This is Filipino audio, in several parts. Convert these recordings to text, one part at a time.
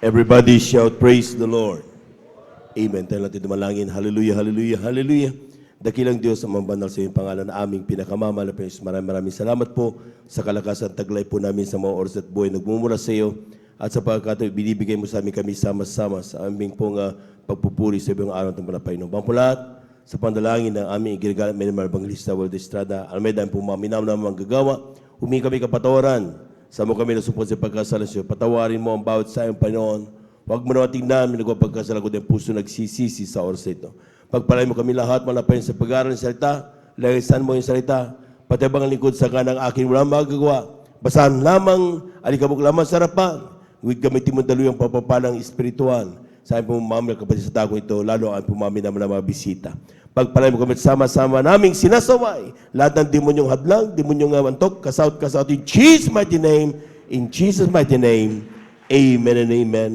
Everybody shout, praise the Lord. Amen. Tayo natin dumalangin. Hallelujah, hallelujah, hallelujah. Dakilang Diyos ang mabanal sa iyong pangalan na aming pinakamalapit. Maraming salamat po sa kalakasan taglay po namin sa mga oras at buhay. Nagmumura sa iyo at sa pagkakataon, binibigay mo sa amin kami sama-sama sa aming pong pagpupuri sa iyong araw ng Panginoon. Bangpulat, sa pandalangin ng aming igirigal, may naman Evangelista Waldo Estrada, Almeida, ang pumaminaw na mga gagawa, humingi kami kapatawaran. Sa mo kami nasupon sa pagkasala sa iyo. Patawarin mo ang bawat sa iyong Panginoon. Huwag mo naman tingnan, nagpapagkasala ko din puso nagsisisi sa oras ito. Pagpalay mo kami lahat, malapay sa pag-aaral ng salita, lagisan mo yung salita, patibang ang lingkod sa kanang aking walang magagawa. Basahan lamang, alikabok lamang sa harapan. Huwag gamitin mo daluyang papapalang espiritual. Sa aming pumamil kapatid sa dagong ito, lalo ang pumamil naman ng mga bisita. Pagpalay mo kami sama-sama naming sinasaway. Lahat ng demonyong hadlang, demonyong antok, kasaut in Jesus' mighty name, in Jesus' mighty name, amen and amen.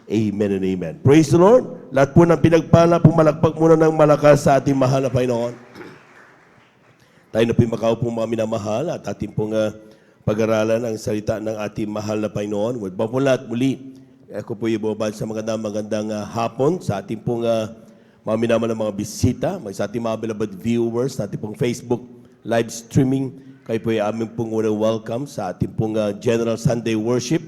Amen and amen. Praise the Lord. Lahat po ng pinagpala, pumalakpak muna ng malakas sa ating mahal na Panginoon. Tayo na po yung makaupo mga minamahal at ating pong pag-aralan ang salita ng ating mahal na Panginoon. Wad ba po lahat muli? Ako po yung bubad sa magandang hapon sa ating pong mga minamahal na mga bisita, sa ating mga beloved viewers, sa ating pong Facebook live streaming. Kayo po yung aming pong welcome sa ating pong General Sunday Worship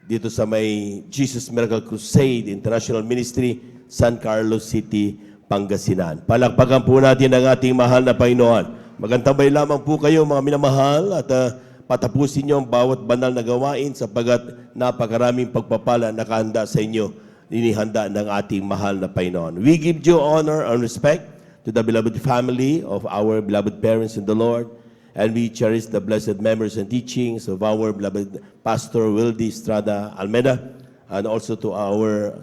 dito sa may Jesus Miracle Crusade International Ministry, San Carlos City, Pangasinan. Palakpakan po natin ang ating mahal na Panginoon. Magandang lamang po kayo mga minamahal at patapusin niyo ang bawat banal na gawain sapagat napakaraming pagpapala nakahanda sa inyo, inihanda ng ating mahal na Panginoon. We give due honor and respect to the beloved family of our beloved parents in the Lord. And we cherish the blessed memories and teachings of our beloved Pastor Wildy Estrada Almeida, and also to our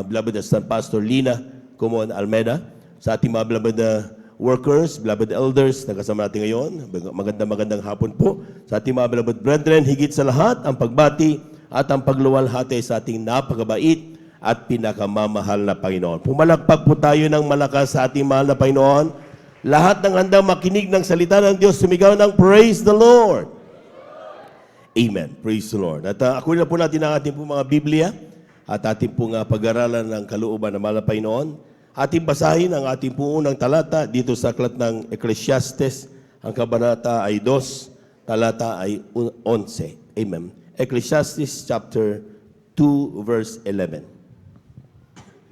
beloved Assistant Pastor Lina Kumon Almeida, sa ating mga beloved workers, beloved elders na kasama natin ngayon. Magandang hapon po sa ating mga beloved brethren. Higit sa lahat, ang pagbati at ang pagluwalhati sa ating napakabait at pinakamamahal na Panginoon. Pumalakpak po tayo ng malakas sa ating mahal na Panginoon. Lahat ng handang makinig ng salita ng Diyos, sumigaw ng praise the Lord. Amen. Praise the Lord. At ako na po natin ang ating po mga Biblia at ating po pag-aralan ng kalooban ng mahal na Panginoon. Ating basahin ang ating po unang talata dito sa aklat ng Ecclesiastes. Ang kabanata ay 2, talata ay 11. Amen. Ecclesiastes chapter 2 verse 11.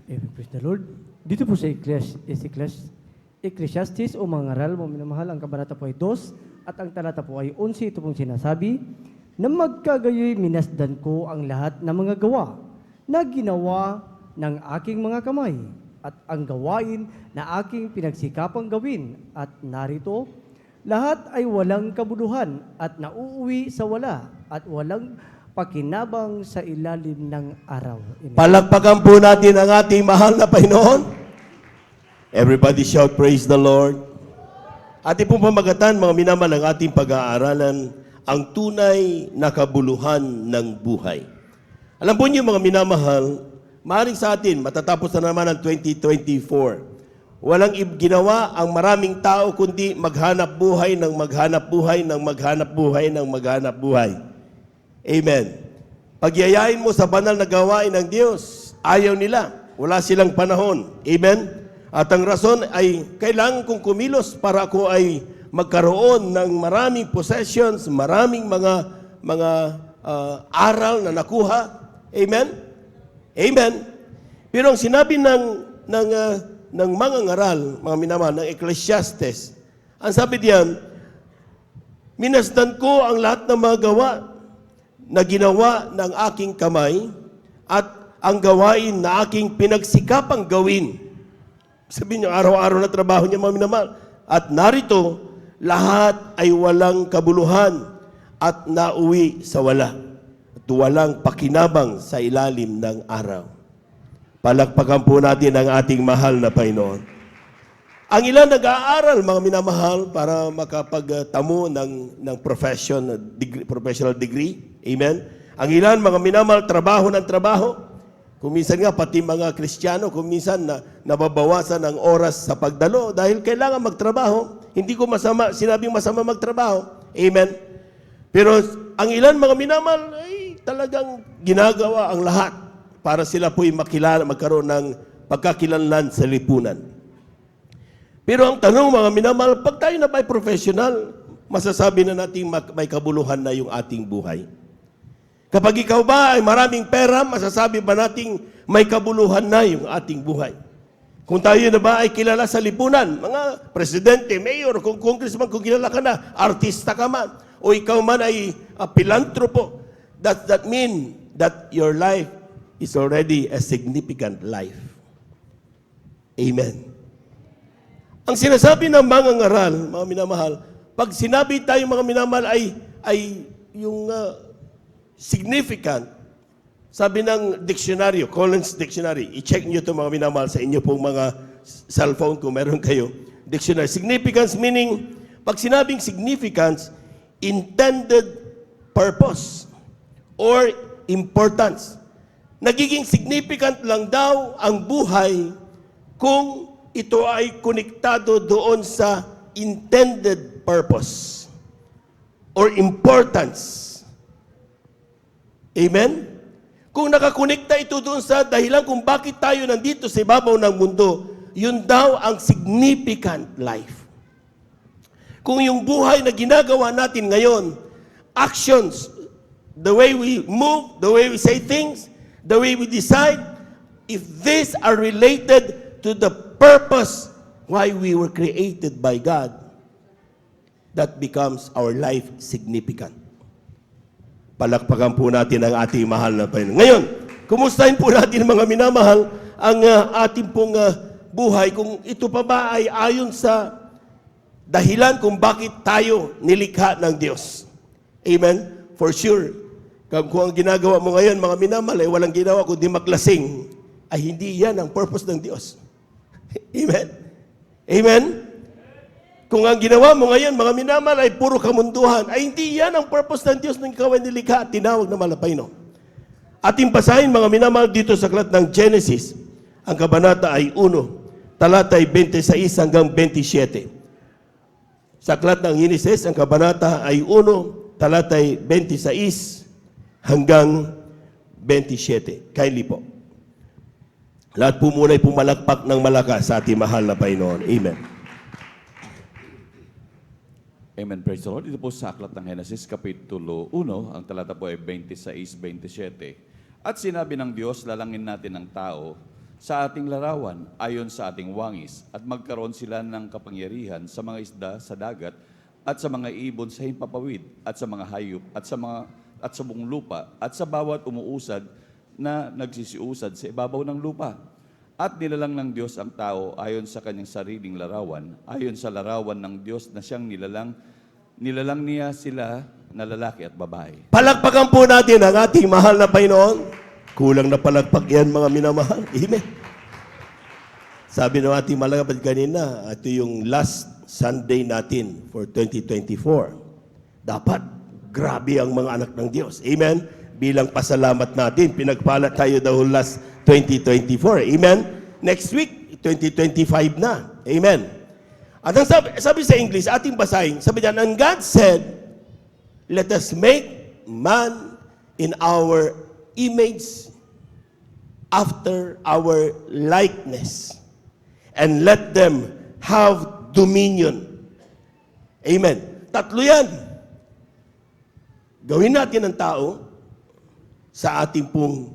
Amen. Praise the Lord. Dito po sa Ecclesiastes o mga ngaral mo minamahal, ang kabanata po ay 2 at ang talata po ay 11. Ito pong sinasabi, na magkagayoy minasdan ko ang lahat ng mga gawa na ginawa ng aking mga kamay at ang gawain na aking pinagsikapang gawin, at narito, lahat ay walang kabuluhan at nauuwi sa wala at walang pakinabang sa ilalim ng araw. Amen. Palakpakan po natin ang ating mahal na Panginoon. Everybody shout, praise the Lord. Ating pong pamagatan, mga minaman, ang ating pag-aaralan, ang tunay na kabuluhan ng buhay. Alam po niyo mga minamahal, maaaring sa atin, matatapos na naman ang 2024. Walang ginawa ang maraming tao kundi maghanap buhay ng maghanap buhay ng maghanap buhay ng maghanap buhay. Amen. Pagyayain mo sa banal na gawain ng Diyos, ayaw nila. Wala silang panahon. Amen. At ang rason ay kailangan kong kumilos para ako ay magkaroon ng maraming possessions, maraming mga aral na nakuha. Amen? Amen. Pero ang sinabi ng mga ngaral, mga minamahal, ng Ecclesiastes, ang sabi diyan, minasdan ko ang lahat ng mga gawa na ginawa ng aking kamay at ang gawain na aking pinagsikapang gawin. Sabihin niyo, araw-araw na trabaho niya mga minamahal. At narito, lahat ay walang kabuluhan at nauwi sa wala. At walang pakinabang sa ilalim ng araw. Palakpakan po natin ang ating mahal na Panginoon. Ang ilan nag-aaral, mga minamahal, para makapagtamo ng professional degree. Amen? Ang ilan, mga minamahal, trabaho ng trabaho. Kung minsan nga, pati mga Kristiyano, kung minsan nababawasan ang oras sa pagdalo dahil kailangan magtrabaho. Hindi ko sinabing masama magtrabaho. Amen? Pero ang ilan mga minamahal ay talagang ginagawa ang lahat para sila po'y makilala, magkaroon ng pagkakilanlan sa lipunan. Pero ang tanong, mga minamahal, pag tayo na ba'y professional, masasabi na natin may kabuluhan na yung ating buhay. Kapag ikaw ba ay maraming pera, masasabi ba nating may kabuluhan na yung ating buhay? Kung tayo na ba ay kilala sa lipunan, mga presidente, mayor, kung congressman, kung kilala ka na, artista ka man, o ikaw man ay pilantropo, that mean that your life is already a significant life. Amen. Ang sinasabi ng mga ngaral, mga minamahal, pag sinabi tayo mga minamahal ay yung significant, sabi ng diksyonaryo, Collins Dictionary, i-check nyo ito mga minamahal sa inyo pong mga cellphone kung meron kayo. Dictionary. Significance meaning, pag sinabing significance, intended purpose or importance. Nagiging significant lang daw ang buhay kung ito ay konektado doon sa intended purpose or importance. Amen? Kung nakakonekta ito doon sa dahilan kung bakit tayo nandito sa ibabaw ng mundo, yun daw ang significant life. Kung yung buhay na ginagawa natin ngayon, actions, the way we move, the way we say things, the way we decide, if these are related to the purpose why we were created by God, that becomes our life significant. Palakpakan po natin ang ating mahal na Panginoon. Ngayon, kumustahin po natin mga minamahal ang ating pong buhay kung ito pa ba ay ayon sa dahilan kung bakit tayo nilikha ng Diyos. Amen? For sure. Kung ang ginagawa mo ngayon, mga minamahal, ay walang ginawa kundi maklasing, ay hindi yan ang purpose ng Diyos. Amen? Amen? Kung ang ginawa mo ngayon, mga minamahal, ay puro kamunduhan, ay hindi yan ang purpose ng Diyos nang ikaw ay nilikha at tinawag na malapayno. Ating basahin, mga minamahal, dito sa aklat ng Genesis, ang kabanata ay 1, talata ay 26 hanggang 27. Sa aklat ng Genesis, ang kabanata ay 1, talata ay 26 hanggang 27. Kindly po. Lahat po muna ay pumalakpak ng malakas sa ating mahal na Panginoon. Amen. Amen. Praise the Lord. Ito po sa aklat ng Genesis, Kapitulo 1, ang talata po ay 26-27. At sinabi ng Diyos, lalangin natin ang tao sa ating larawan, ayon sa ating wangis, at magkaroon sila ng kapangyarihan sa mga isda sa dagat, at sa mga ibon sa himpapawid, at sa mga hayop, at sa buong lupa, at sa bawat umuusad na nagsisiusad sa ibabaw ng lupa. At nilalang ng Diyos ang tao ayon sa kanyang sariling larawan, ayon sa larawan ng Diyos na siyang nilalang niya sila na lalaki at babae. Palakpakan po natin ang ating mahal na Panginoon. Kulang na palakpak yan, mga minamahal. Amen. Sabi ng ating malakapad kanina, ito yung last Sunday natin for 2024. Dapat, grabe ang mga anak ng Diyos. Amen. Bilang pasalamat natin, pinagpala tayo dahil last 2024. Amen? Next week, 2025 na. Amen? At ang sabi sa English, ating basahin, sabi niya, and God said, let us make man in our image after our likeness and let them have dominion. Amen. Tatlo yan. Gawin natin ang tao sa ating pong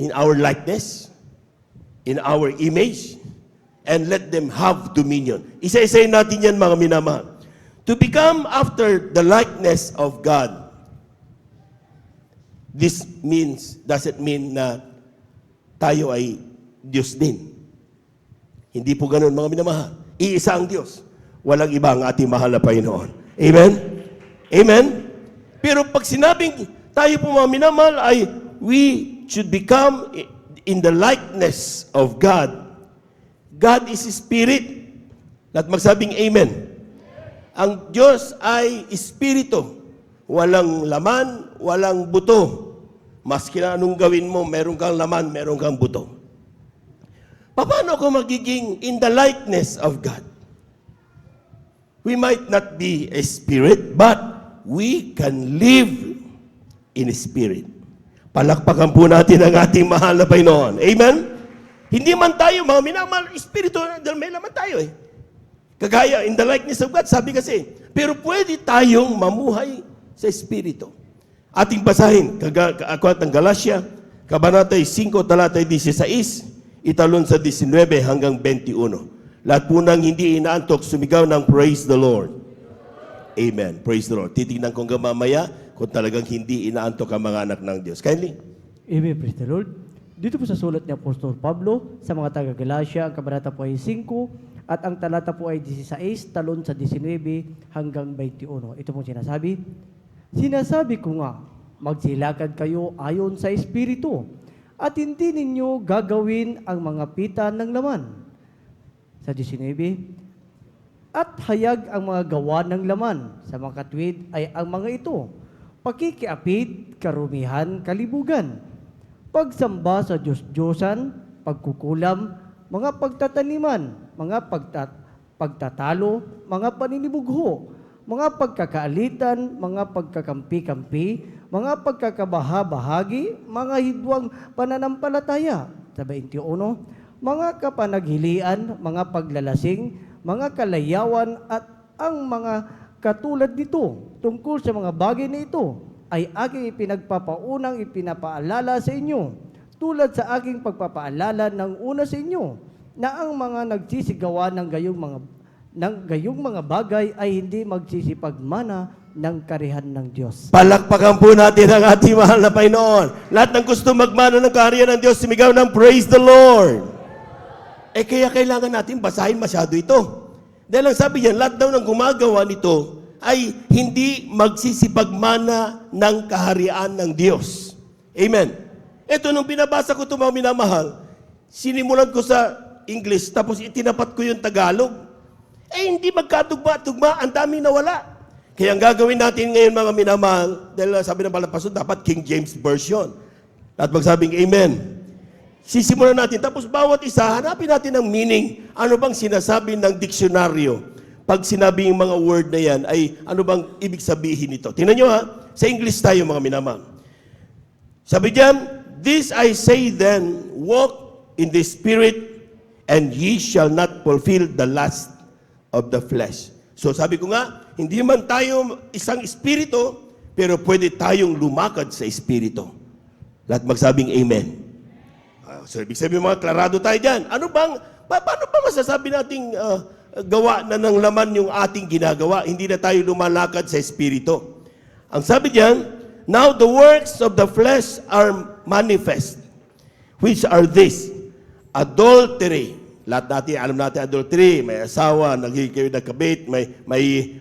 in our likeness, in our image, and let them have dominion. Isa-isayin natin yan, mga minamahal. To become after the likeness of God, this doesn't mean na tayo ay Diyos din. Hindi po ganun, mga minamahal. Iisa ang Diyos. Walang iba ang ating mahal na Panginoon. Amen? Amen? Pero pag sinabing tayo po, mga minamahal, ay we should become in the likeness of God. God is Spirit. At magsabing Amen. Ang Diyos ay Espiritu. Walang laman, walang buto. Maski na anong gawin mo, meron kang laman, meron kang buto. Paano ko magiging in the likeness of God? We might not be a spirit, but we can live in a spirit. Palakpakan po natin ang ating mahal na Panginoon. Amen? Hindi man tayo, mga minamahal, espiritu, dahil may laman tayo eh. Kagaya, in the likeness of God, sabi kasi, pero pwede tayong mamuhay sa espiritu. Ating basahin, kakuat ng Galatia, Kabanata 5, talata 16, italon sa 19 hanggang 21. Lahat po nang hindi inaantok, sumigaw ng praise the Lord. Amen. Praise the Lord. Titignan ko hanggang mamaya kung talagang hindi inaantok ang mga anak ng Diyos. Kindly. Amen, praise the Lord. Dito po sa sulat ni Apostol Pablo sa mga taga-Galacia, ang kabanata po ay 5 at ang talata po ay 16, talon sa 19 hanggang 21. Ito pong sinasabi, sinasabi ko nga, magsilakad kayo ayon sa Espiritu at hindi ninyo gagawin ang mga pita ng laman. Sa 19, at hayag ang mga gawa ng laman sa mga katwid ay ang mga ito, pakikiapid, karumihan, kalibugan, pagsamba sa Diyos-Diyosan, pagkukulam, mga pagtataniman, mga pagtatalo, mga paninibugho, mga pagkakaalitan, mga pagkakampi-kampi, mga pagkakabaha-bahagi, mga hidwang pananampalataya. Sa 21, mga kapanaghilian, mga paglalasing, mga kalayawan at ang mga katulad nito tungkol sa mga bagay na ito ay aking ipinagpapaunang ipinapaalala sa inyo, tulad sa aking pagpapaalala ng una sa inyo, na ang mga nagsisigawa ng gayong mga bagay ay hindi magsisipagmana ng karihan ng Diyos. Palakpakan po natin ang ating mahal na Panginoon. Lahat ng gusto magmana ng kaharian ng Diyos, sumigaw ng praise the Lord. Kaya kailangan natin basahin masyado ito. Dahil ang sabi niyan, lahat daw ng gumagawa nito ay hindi magsisipagmana ng kaharian ng Diyos. Amen. Ito, nung binabasa ko ito, mga minamahal, sinimulan ko sa English, tapos itinapat ko yung Tagalog. Hindi magkatugma-tugma, ang daming nawala. Kaya ang gagawin natin ngayon, mga minamahal, dahil sabi ng Palapason, dapat King James Version. At magsabing Amen. Sisimulan natin, tapos bawat isa, hanapin natin ang meaning. Ano bang sinasabi ng diksyonaryo? Pag sinabi yung mga word na yan, ay ano bang ibig sabihin nito? Tingnan nyo ha, sa English tayo mga minamahal. Sabi diyan, this I say then, walk in the Spirit, and ye shall not fulfill the lust of the flesh. So sabi ko nga, hindi man tayo isang espiritu, pero pwede tayong lumakad sa espiritu. Lahat magsabing Amen. So ibig sabihin mga klarado tayo dyan. Paano ba masasabi nating gawa na ng laman yung ating ginagawa? Hindi na tayo lumalakad sa espiritu. Ang sabi diyan, now the works of the flesh are manifest, which are this: adultery. Lahat natin, alam natin adultery, may asawa, nagkikayo na kabit, may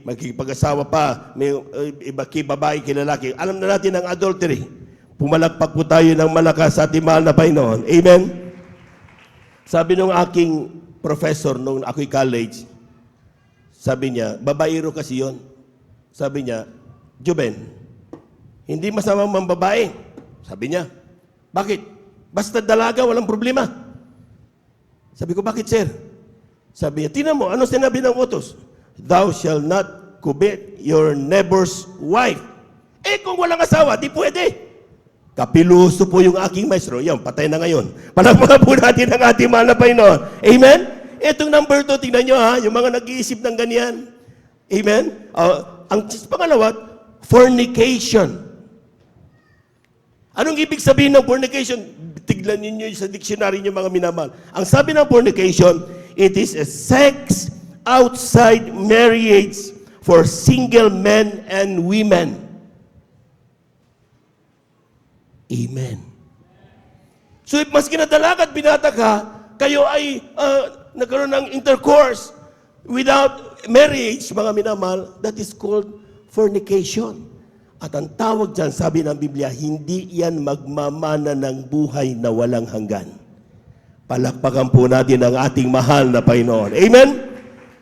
magkipag-asawa pa, may iba babae, lalaki. Alam na natin ang adultery. Pumalakpak po tayo ng malakas sa ating mahal na Panginoon. Amen? Sabi nung aking professor nung ako'y college, sabi niya, babaero kasi yon. Sabi niya, Juben, hindi masama mang babae. Sabi niya, bakit? Basta dalaga, walang problema. Sabi ko, bakit sir? Sabi niya, tingnan mo, ano sinabi ng utos? Thou shall not covet your neighbor's wife. Kung walang asawa, di pwede. Kapiluso po yung aking maestro. Yan, patay na ngayon. Palakpakan po natin ang ating mahal na Panginoon. Amen? Itong number 2, tingnan nyo ha, yung mga nag-iisip ng ganyan. Amen? Ang pangalawa, fornication. Anong ibig sabihin ng fornication? Tignan ninyo sa dictionary nyo mga minamahal. Ang sabi ng fornication, it is a sex outside marriage for single men and women. Amen. So if maski na dalaga at binata ka, kayo ay nagkaroon ng intercourse without marriage, mga minamahal, that is called fornication. At ang tawag dyan, sabi ng Biblia, hindi yan magmamana ng buhay na walang hanggan. Palakpakan po natin ang ating mahal na Panginoon. Amen?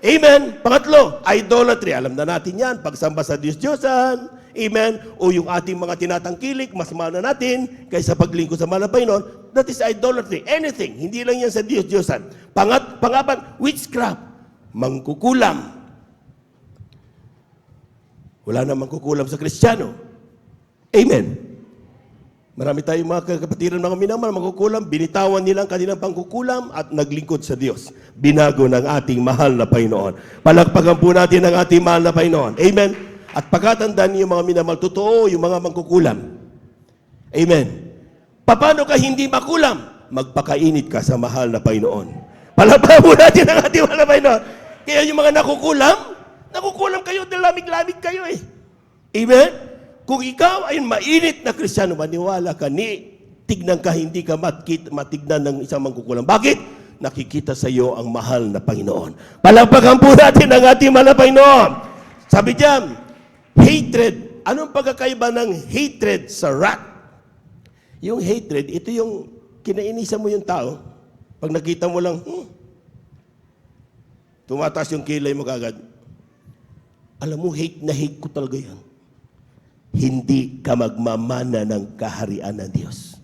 Amen. Pangatlo, idolatry. Alam na natin yan. Pagsamba sa Diyos-Diyosan. Amen. O yung ating mga tinatangkilik, mas mahal na natin kaysa paglingkod sa mahal na Panginoon. That is idolatry. Anything. Hindi lang yan sa Diyos-Diyosan. Pangapat, witchcraft. Mangkukulam. Wala na mangkukulam sa Kristiyano. Amen. Marami tayong mga kapatiran, mga minamahal, magkukulam, binitawan nilang kanilang pangkukulam at naglingkod sa Diyos. Binago ng ating mahal na Panginoon. Palakpakan po natin ang ating mahal na Panginoon. Amen. At pagkatandaan niyo mga minamahal, totoo yung mga mangkukulam. Amen. Paano ka hindi makulam? Magpakainit ka sa mahal na Panginoon. Palakpakan po natin ang ating mahal na Panginoon. Kaya yung mga nakukulam kayo, dalamig-lamig kayo eh. Amen. Kung ikaw ay mainit na Kristiyano, maniwala ka, tignan ka, hindi ka matignan ng isang mangkukulam. Bakit? Nakikita sa iyo ang mahal na Panginoon. Palakpakan po natin ang ating mahal na Panginoon. Sabi diyan, hatred. Anong pagkakaiba ng hatred sa wrath? Yung hatred, ito yung kinainisan mo yung tao. Pag nakita mo lang, tumataas yung kilay mo kagad. Alam mo, hate na hate ko talaga yan. Hindi ka magmamana ng kaharian ng Diyos.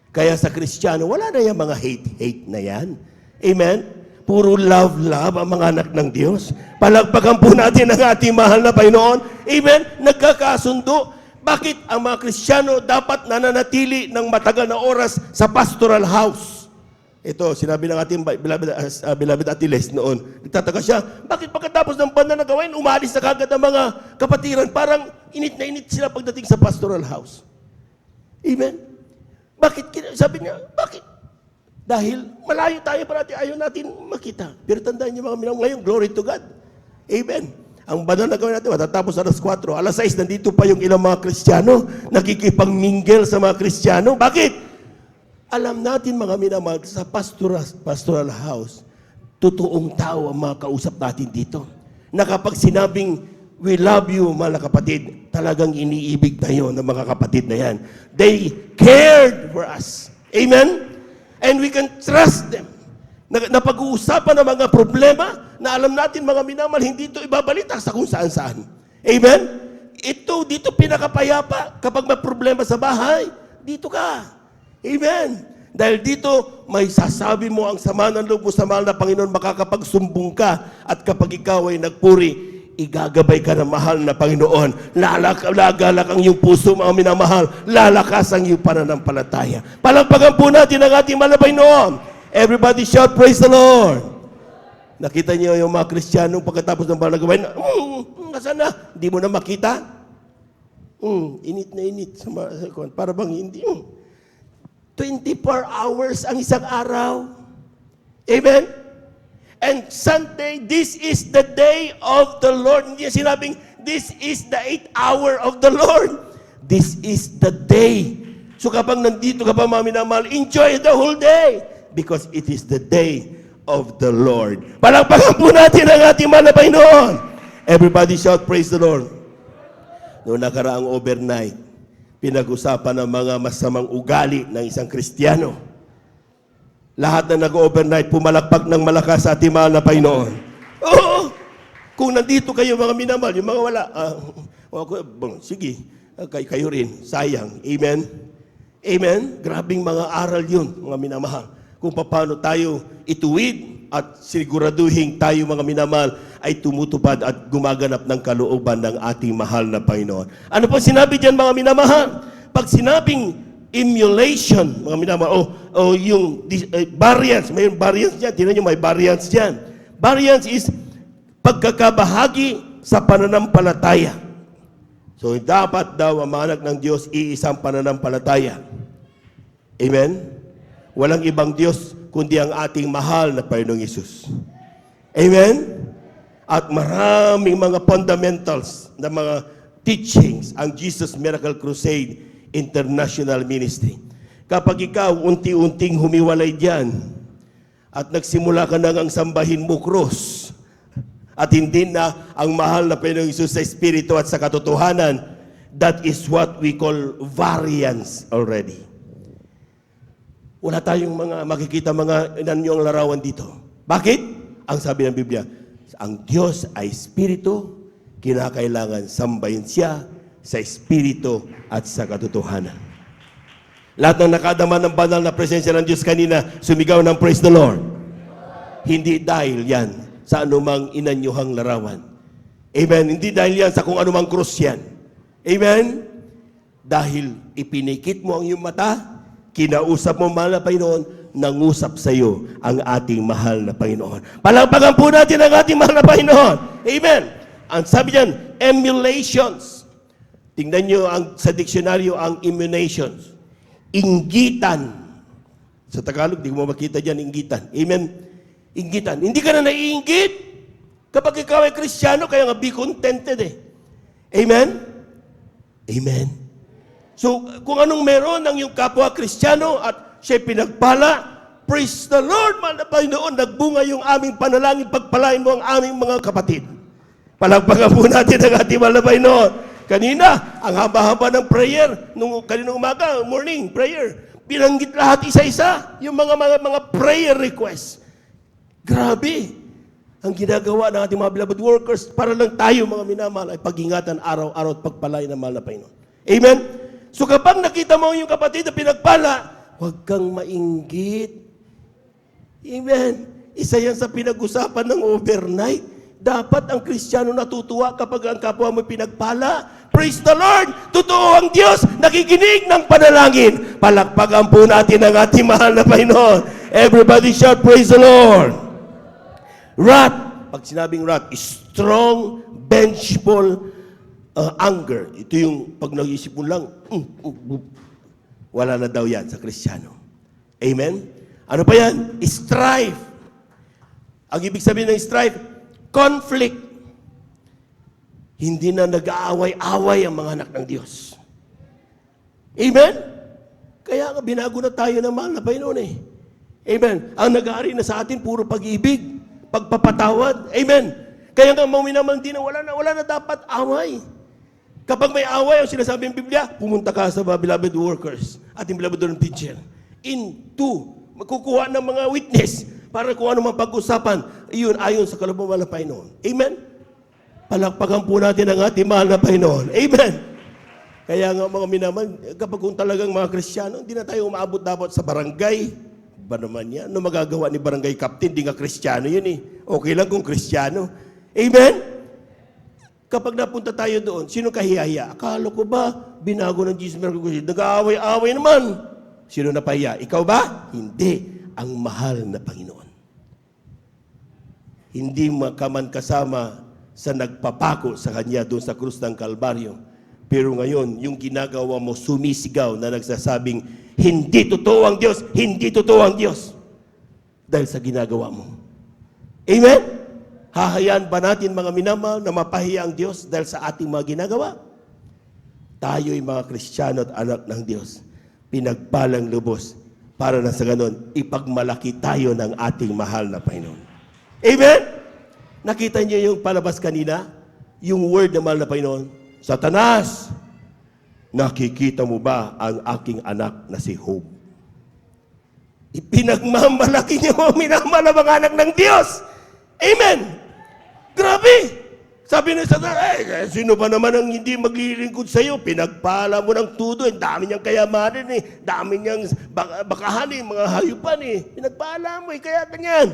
Kaya sa Kristiyano, wala na yung mga hate na yan. Amen? Puro love ang mga anak ng Diyos. Palagpagan po natin ang ating mahal na Panginoon. Amen? Nagkakasundo. Bakit ang mga Kristiyano dapat nananatili ng matagal na oras sa pastoral house? Ito, sinabi ng ating beloved Ate Les noon. Nagtataka siya, bakit pagkatapos ng banda na gawain, umalis na kagad ang mga kapatiran? Parang init na init sila pagdating sa pastoral house. Amen? Bakit? Sabi niya, bakit? Dahil malayo tayo parati, ayaw natin makita. Pero tandaan niyo mga minamahal, ngayon, glory to God. Amen. Ang banda na gawin natin, matatapos alas 4. Alas 6, nandito pa yung ilang mga Kristiyano, nakikipang-mingle sa mga Kristiyano. Bakit? Alam natin mga minamahal, sa pastoral house, totoong tao ang mga kausap natin dito. Na kapag sinabing, we love you, mga kapatid, talagang iniibig tayo ng mga kapatid na yan. They cared for us. Amen? And we can trust them. Napag-uusapan ng mga problema na alam natin mga minamahal, hindi ito ibabalita sa kung saan-saan. Amen? Dito pinakapayapa. Kapag may problema sa bahay, dito ka. Amen. Dahil dito, may sasabi mo ang sama ng loob mo sa mahal na Panginoon, makakapagsumbong ka, at kapag ikaw ay nagpuri, igagabay ka ng mahal na Panginoon. Lagalak ang iyong puso, mga minamahal. Lalakas ang iyong pananampalataya. Palakpakan po natin ang ating mahal na Panginoon. Everybody shout, praise the Lord. Nakita niyo yung mga Kristiyano pagkatapos ng mahal na gawain, nasaan na? Hindi mo na makita? Init na init. Para bang hindi? 24 hours ang isang araw. Amen? And Sunday, this is the day of the Lord. Hindi sinabing, this is the 8th hour of the Lord. This is the day. So kapag nandito ka pa mga minamahal, enjoy the whole day. Because it is the day of the Lord. Palakpakan po natin ang ating mahal na Panginoon. Everybody shout, praise the Lord. Noong nakaraang overnight, pinag-usapan ng mga masamang ugali ng isang Kristiyano. Lahat na nag-overnight, pumalakpak ng malakas sa ating mahal na Panginoon. Oo! Kung nandito kayo mga minamahal, yung mga wala, sige, kayo rin, sayang. Amen? Amen? Grabing mga aral yun, mga minamahal. Kung paano tayo ituwid at siguraduhin tayo mga minamahal ay tumutupad at gumaganap ng kalooban ng ating mahal na Panginoon. Ano po sinabi diyan mga minamahal? Pag sinabing emulation, mga minamahal, o yung variance, may variance diyan, tingnan niyo may variance diyan. Variance is pagkakabahagi sa pananampalataya. So dapat daw ang mga anak ng Diyos iisang pananampalataya. Amen? Walang ibang Diyos kundi ang ating mahal na Panginoong Hesus. Amen? At maraming mga fundamentals na mga teachings ang Jesus Miracle Crusade International Ministry. Kapag ikaw unti-unting humiwalay diyan at nagsimula ka nang sambahin mo krus at hindi na ang mahal na Panginoong Hesus sa Espiritu at sa katotohanan, that is what we call variance already. Wala tayong mga makikita mga inanyong larawan dito. Bakit? Ang sabi ng Biblia, ang Diyos ay Espiritu, kinakailangan sambahin siya sa Espiritu at sa katotohanan. Lahat ng nakadama ng banal na presensya ng Diyos kanina, sumigaw ng praise the Lord. Hindi dahil yan sa anumang inanyuhang larawan. Amen? Hindi dahil yan sa kung anumang krus yan. Amen? Dahil ipinikit mo ang iyong mata, kinausap mo mahal na Panginoon, nangusap sa iyo ang ating mahal na Panginoon. Palakpakan po natin ang ating mahal na Panginoon. Amen. Ang sabi diyan, emulations. Tingnan nyo sa diksyonaryo ang emulations. Inggitan. Sa Tagalog, di mo makita dyan, inggitan. Amen. Inggitan. Hindi ka na naiinggit. Kapag ikaw ay Kristiyano, kaya nga be contented eh. Amen? Amen. So, kung anong meron ng iyong kapwa Kristiyano at siya'y pinagpala, praise the Lord, mahal na Panginoon, nagbunga yung aming panalangin, pagpalain mo ang aming mga kapatid. Palagpagan po natin ang ating mahal na Panginoon. Kanina, ang haba-haba ng prayer, kaninang umaga, morning, prayer, binanggit lahat isa-isa, yung mga prayer requests. Grabe, ang ginagawa ng ating mga beloved workers para lang tayo, mga minamahal, ay pag-ingatan araw-araw at pagpalain ng mahal na Panginoon. Amen? So kapag nakita mo yung kapatid na pinagpala, huwag kang mainggit. Amen? Isa yan sa pinag-usapan ng overnight. Dapat ang Kristiyano natutuwa kapag ang kapwa mo pinagpala. Praise the Lord! Totoo ang Diyos, nakikinig ng panalangin. Palakpakan po natin ang ating mahal na Panginoon. Everybody shout, praise the Lord! Wrath. Pag sinabing wrath, strong, vengeful anger. Ito yung pag nag-isip mo lang, wala na daw yan sa Kristiyano. Amen? Ano pa yan? Strife. Ang ibig sabihin ng strife, conflict. Hindi na nag-aaway-away ang mga anak ng Diyos. Amen? Kaya nga binago na tayo ng mahal na Panginoon eh. Amen? Ang nag-aari na sa atin, puro pag-ibig, pagpapatawad. Amen? Kaya nga maminaman din na wala na dapat away. Kapag may away, ang sinasabi ng Biblia, pumunta ka sa mga beloved workers, ating beloved teacher, magkukuha ng mga witness para kung ano mang pag-usapan, iyon ayon sa kalooban ng Panginoon. Amen? Palakpakan po natin ang ating mahal na Panginoon. Amen? Kaya nga mga minaman, kapag kung talagang mga Kristiyano, hindi na tayo umaabot dapat sa barangay. Ba naman yan? Ano magagawa ni barangay captain? Hindi nga Kristiyano yun eh. Okay lang kung Kristiyano. Amen? Kapag napunta tayo doon, sino kahihiya? Akala ko ba, binago ng Jesus, nag-aaway-aaway naman. Sino napahiya? Ikaw ba? Hindi. Ang mahal na Panginoon. Hindi makaman kasama sa nagpapako sa Kanya doon sa krus ng Kalbaryo. Pero ngayon, yung ginagawa mo, sumisigaw na nagsasabing, hindi totoo ang Diyos, hindi totoo ang Diyos. Dahil sa ginagawa mo. Amen? Hahayaan ba natin mga minamahal na mapahiya ang Diyos dahil sa ating mga ginagawa? Tayo'y mga Kristiyano at anak ng Diyos. Pinagpalang lubos para na sa ganon, ipagmalaki tayo ng ating mahal na Panginoon. Amen? Nakita niyo yung palabas kanina? Yung word ng mahal na Panginoon? Satanas, nakikita mo ba ang aking anak na si Job? Ipinagmamalaki niyo ang minamahal na mga anak ng Diyos. Amen! Grabe! Sabi ni Satanas, sino pa naman ang hindi maglilingkod sa iyo? Pinagpala mo ng tudo, dami niyang kayamanin eh, dami niyang bakahan eh, mga hayupan eh. Pinagpala mo eh, kaya ganyan.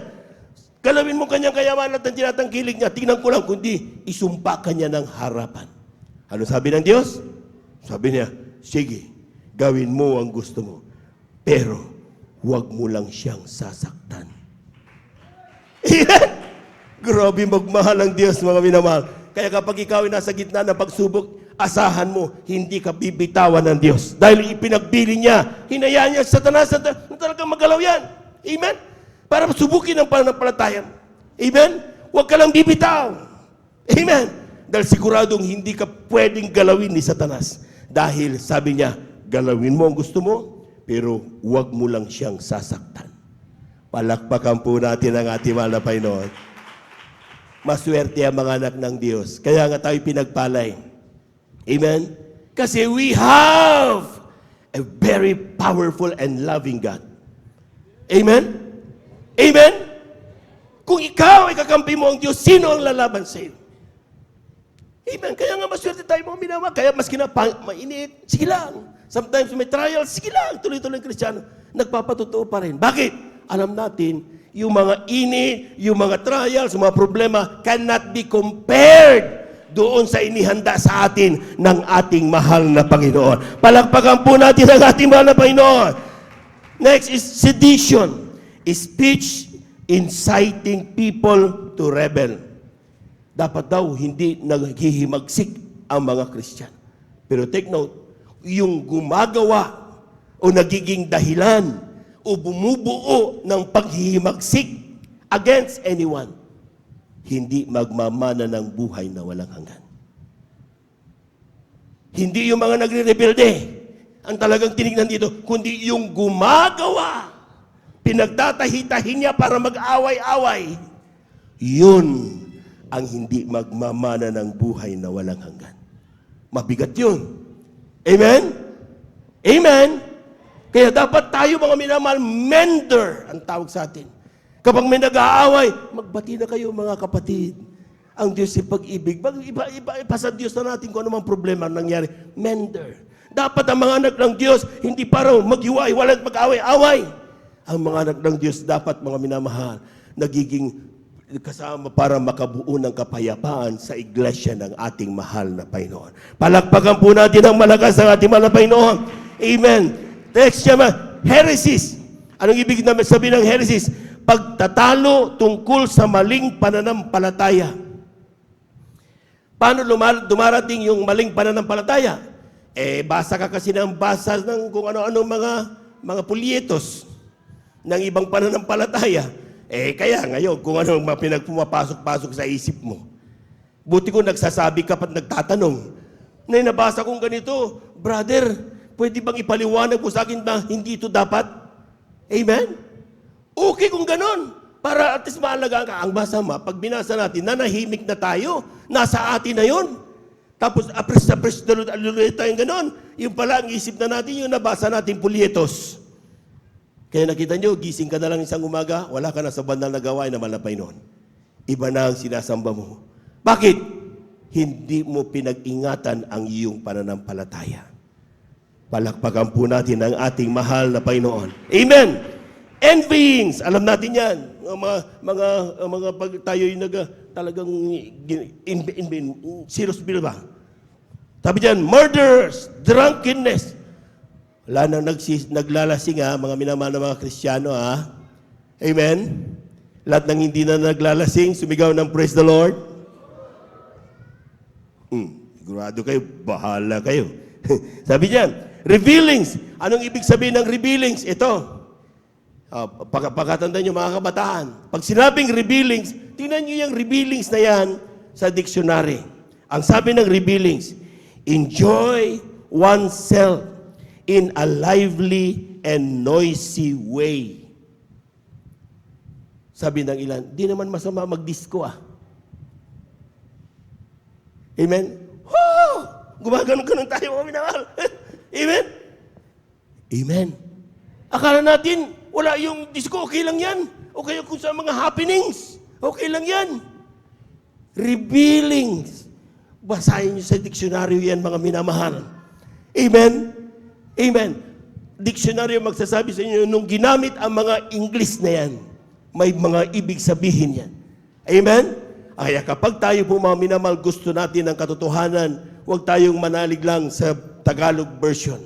Galawin mo kanyang kayamanan at ang tinatangkilig niya. Tingnan ko lang, kundi isumpa kanya ng harapan. Ano sabi ng Diyos? Sabi niya, sige, gawin mo ang gusto mo. Pero, huwag mo lang siyang sasaktan. Amen? Grabe magmahal ang Diyos, mga minamahal. Kaya kapag ikaw ay nasa gitna ng pagsubok, asahan mo, hindi ka bibitawan ng Diyos. Dahil ipinagbili niya, hinayaan niya sa Satanas na talagang magalaw yan. Amen? Para subukin ang pananampalataya. Amen? Huwag ka lang bibitaw. Amen? Dahil siguradong hindi ka pwedeng galawin ni Satanas. Dahil sabi niya, galawin mo ang gusto mo, pero huwag mo lang siyang sasaktan. Palakpakan po natin ang ating mahal na Panginoon. Maswerte ang mga anak ng Diyos. Kaya nga tayo pinagpalay. Amen? Kasi we have a very powerful and loving God. Amen? Amen? Kung ikaw ay kakampi mo ang Diyos, sino ang lalaban sa iyo? Amen? Kaya nga maswerte tayo mga minamahal. Kaya maski na mainit, sige lang. Sometimes may trials, sige lang. Tuloy-tuloy ang Kristiyano. Nagpapatotoo pa rin. Bakit? Alam natin, yung mga init, yung mga trials, yung mga problema cannot be compared doon sa inihanda sa atin ng ating mahal na Panginoon. Palakpakan po natin ang ating mahal na Panginoon. Next is sedition. Speech inciting people to rebel. Dapat daw hindi naghihimagsik ang mga Kristiyano. Pero take note, yung gumagawa o nagiging dahilan o bumubuo ng paghihimagsik against anyone, hindi magmamana ng buhay na walang hanggan. Hindi yung mga nagre-rebelde ang talagang tinignan dito, kundi yung gumagawa, pinagtatahi-tahi niya para mag-away-away, yun ang hindi magmamana ng buhay na walang hanggan. Mabigat yun. Amen? Amen? Kaya dapat tayo mga minamahal, mender ang tawag sa atin. Kapag may nag-aaway, magbati na kayo mga kapatid. Ang Diyos ay pag-ibig. Ipa sa Diyos na natin kung anumang problema ang nangyari. Mender. Dapat ang mga anak ng Diyos, hindi para maghiway, walang mag-away-away. Ang mga anak ng Diyos dapat mga minamahal, nagiging kasama para makabuo ng kapayapaan sa iglesia ng ating mahal na Panginoon. Palakpakan po natin ang malakas ng ating mahal na Panginoon. Amen. Next naman, heresies. Anong ibig naman sabihin ng heresies? Pagtatalo tungkol sa maling pananampalataya. Paano dumarating yung maling pananampalataya? Basa ka kasi ng basa ng kung ano-ano mga pulyetos ng ibang pananampalataya. Kaya ngayon, kung ano ang pinagpumapasok-pasok sa isip mo. Buti ko nagsasabi ka pat nagtatanong, nabasa kong ganito, brother, pwede bang ipaliwanag mo sa akin na hindi ito dapat? Amen? Okay kung ganon. Para at least maalagaan ka. Ang masama, pag binasa natin, nanahimik na tayo. Nasa atin na yun. Tapos, apres dalulit tayong ganon. Yung pala, ang isip na natin, yung nabasa natin pulyetos. Kaya nakita nyo, gising ka na lang isang umaga, wala ka na sa bandang nagawain na malapay noon. Iba na ang sinasamba mo. Bakit? Hindi mo pinag-ingatan ang iyong pananampalataya. Palakpakan po natin ang ating mahal na Panginoon. Amen! Envyings, alam natin yan. Mga pag tayo'y talagang serious bill ba? Sabi dyan, murders, drunkenness. Wala nang naglalasing mga minamahal na mga Kristiyano Amen? Lahat ng hindi na naglalasing, sumigaw ng praise the Lord. Sigurado kayo, bahala kayo. Sabi dyan, revealings. Anong ibig sabihin ng revealings? Ito. Pagkatandaan nyo mga kabataan, pag sinabing revealings, tingnan nyo yung revealings na yan sa dictionary. Ang sabi ng revealings, enjoy oneself in a lively and noisy way. Sabi ng ilan, di naman masama mag-disco Amen? Woo! Gumaganon-ganon tayo mga minamahal. Amen? Amen. Akala natin, wala yung disco, okay lang yan. O kaya kung sa mga happenings, okay lang yan. Revealings. Basahin nyo sa diksyonaryo yan, mga minamahal. Amen? Amen. Diksyonaryo magsasabi sa inyo, nung ginamit ang mga English na yan, may mga ibig sabihin yan. Amen? Kaya kapag tayo po mga minamahal, gusto natin ng katotohanan, huwag tayong manalig lang sa Tagalog version.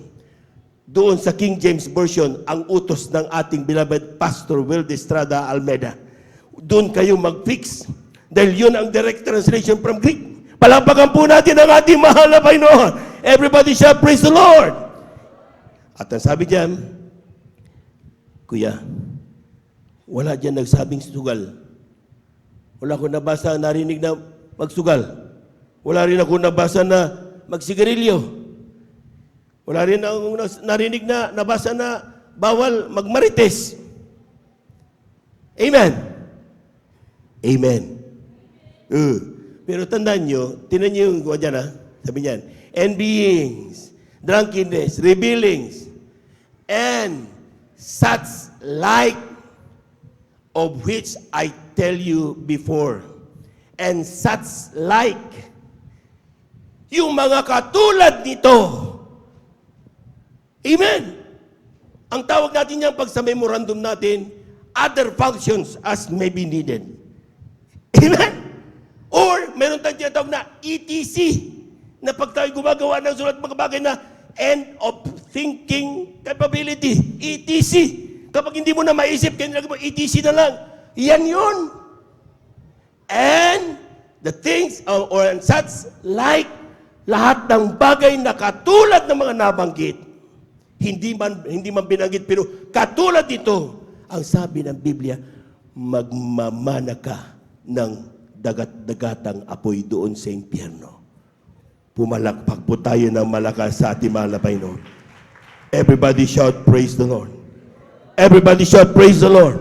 Doon sa King James Version, ang utos ng ating beloved Pastor Will Estrada Almeida. Doon kayo mag-fix. Dahil yun ang direct translation from Greek. Palampakan po natin ang ating mahal na Panginoon. Everybody shall praise the Lord. At ang sabi diyan, Kuya, wala dyan nagsabing sugal. Wala ko nabasa, narinig na magsugal. Wala rin ako nabasa na magsigarilyo. Wala rin akong narinig na nabasa na bawal magmarites. Amen. Amen. Pero tandaan nyo, tinan nyo yung kuha dyan sabi niyan, envyings, drunkenness, revealings, and such like of which I tell you before. And such like, yung mga katulad nito. Amen. Ang tawag natin yan pag sa memorandum natin, other functions as may be needed. Amen. Or meron tayong tinatawag na ETC, na pag tayo gumagawa ng sulat mga bagay na end of thinking capability, ETC. Kapag hindi mo na maisip, kaya nilagay mo, ETC na lang. Yan yun. And the things or such like lahat ng bagay na katulad ng mga nabanggit, hindi man binanggit, pero katulad dito, ang sabi ng Biblia, magmamana ka ng dagat-dagatang apoy doon sa impyerno. Pumalakpak po tayo ng malakas sa ating mahal na Panginoon. Everybody shout, praise the Lord. Everybody shout, praise the Lord.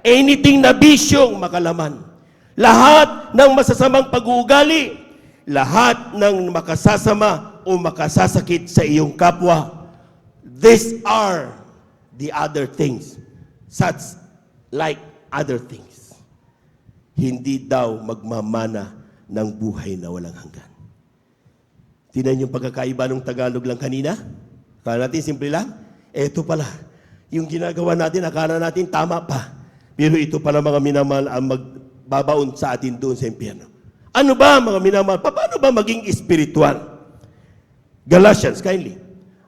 Anything na bisyong makalaman, lahat ng masasamang pag-uugali, lahat ng makasasama o makasasakit sa iyong kapwa, these are the other things, such like other things. Hindi daw magmamana ng buhay na walang hanggan. Tingnan yung pagkakaiba ng Tagalog lang kanina. Akala natin simple lang. Ito pala, yung ginagawa natin, akala natin tama pa. Pero ito pala mga minamahal ang magbabaon sa atin doon sa impyerno. Ano ba mga minamahal? Paano ba maging espiritual? Galatians, kindly.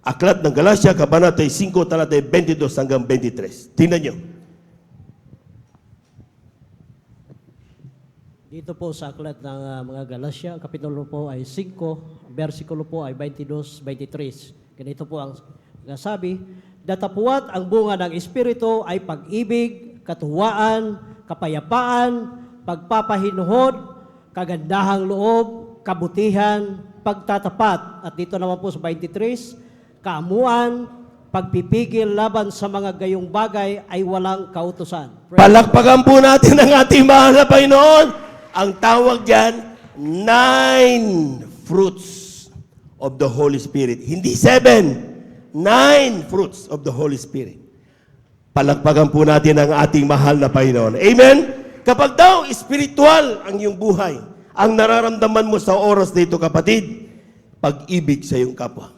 Aklat ng Galatia, Kabanata 5, talata 22 hanggang 23. Tingnan nyo. Dito po sa aklat ng mga Galatia, kapitulo po ay 5, versikulo po ay 22, 23. Ganito po ang nasabi, datapuat ang bunga ng Espiritu ay pag-ibig, katuwaan, kapayapaan, pagpapahinuhod, kagandahang loob, kabutihan, pagtatapat. At dito naman po sa 23, kaamuan, pagpipigil laban sa mga gayong bagay ay walang kautusan. Palakpakan po natin ang ating mahal na Panginoon. Ang tawag dyan, 9 fruits of the Holy Spirit. Hindi 7. 9 fruits of the Holy Spirit. Palakpakan po natin ang ating mahal na Panginoon. Amen? Kapag daw spiritual ang iyong buhay, ang nararamdaman mo sa oras dito, kapatid, pag-ibig sa iyong kapwa.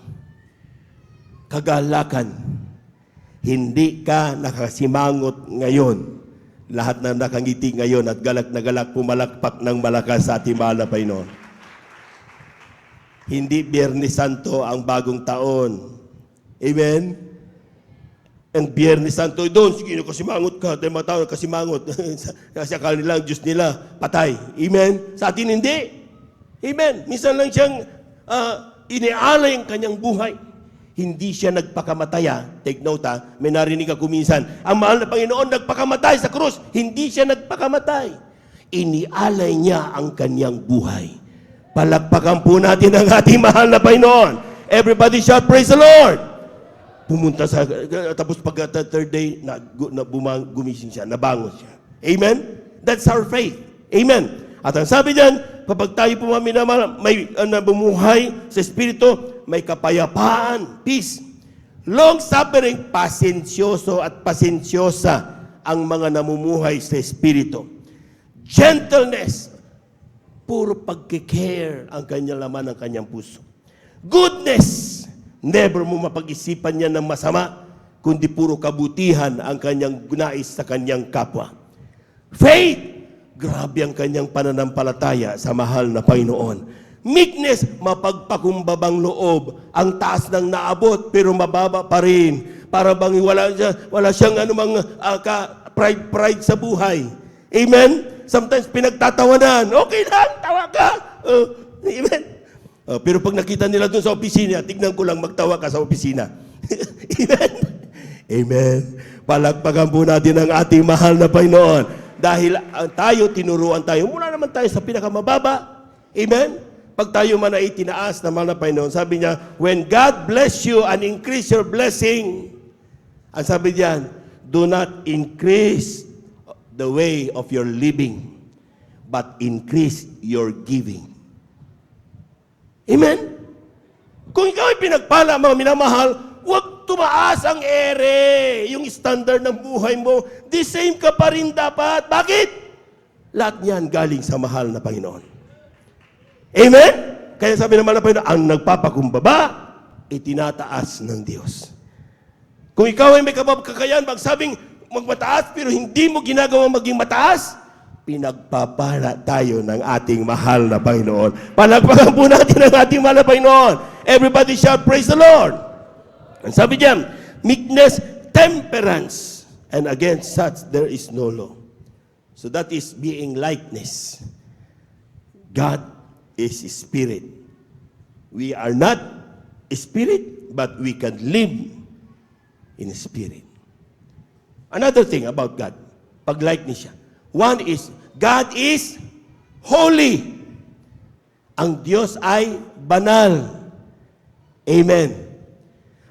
Kagalakan. Hindi ka nakasimangot ngayon. Lahat na nakangiti ngayon at galak na galak pumalakpak ng malakas sa ating mahal na Panginoon. Hindi Biyernes Santo ang bagong taon. Amen? Ang Biyernes Santo, doon, sige, kasimangot ka, dahil mga tao kasimangot. Kasi akala nila, ang Diyos nila, patay. Amen? Sa atin, hindi. Amen? Minsan lang siyang inialay ang kanyang buhay. Hindi siya nagpakamataya. Take note may narinig ako minsan. Ang mahal na Panginoon nagpakamatay sa krus. Hindi siya nagpakamatay. Inialay niya ang kanyang buhay. Palakpakan po natin ang ating mahal na Panginoon. Everybody shout, praise the Lord. Pumunta sa, tapos pag third day, gumising siya, nabangon siya. Amen? That's our faith. Amen. At ang sabi diyan, kapag tayo po may bumuhay sa Espiritu, may kapayapaan, peace, long-suffering, pasensyoso at pasensyosa ang mga namumuhay sa Espiritu. Gentleness, puro pagkikare ang kanyang laman ng kanyang puso. Goodness, never mo mapag-isipan niya ng masama, kundi puro kabutihan ang kanyang nais sa kanyang kapwa. Faith, grabe ang kanyang pananampalataya sa mahal na Panginoon. Meekness, mapagpakumbabang loob. Ang taas ng naabot, pero mababa pa rin. Para bang wala siyang anumang pride sa buhay. Amen? Sometimes pinagtatawanan. Okay lang, tawa ka. Amen? Pero pag nakita nila doon sa opisina, tignan ko lang magtawa ka sa opisina. Amen? Amen. Palakpakan po natin ang ating mahal na Panginoon. Dahil tayo, tinuruan tayo. Mula naman tayo sa pinakamababa. Amen? Pag tayo man ay tinaas na mahal na Panginoon, sabi niya, when God bless you and increase your blessing, ang sabi diyan, do not increase the way of your living, but increase your giving. Amen? Kung ikaw ay pinagpala, mga minamahal, huwag tumaas ang ere, yung standard ng buhay mo. The same ka pa rin dapat. Bakit? Lahat niyan galing sa mahal na Panginoon. Amen? Kaya sabi ng mahal na Panginoon, ang nagpapakumbaba, itinataas ng Diyos. Kung ikaw ay may kakayahan, magsabing magmataas, pero hindi mo ginagawa maging mataas, pinagpapala tayo ng ating mahal na Panginoon. Palakpakan po natin ang ating mahal na Panginoon. Everybody shout, praise the Lord. Ang sabi diyan, meekness, temperance, and against such there is no law. So that is being likeness. God is spirit. We are not spirit, but we can live in spirit. Another thing about God, pag-likeness siya. One is, God is holy. Ang Diyos ay banal. Amen.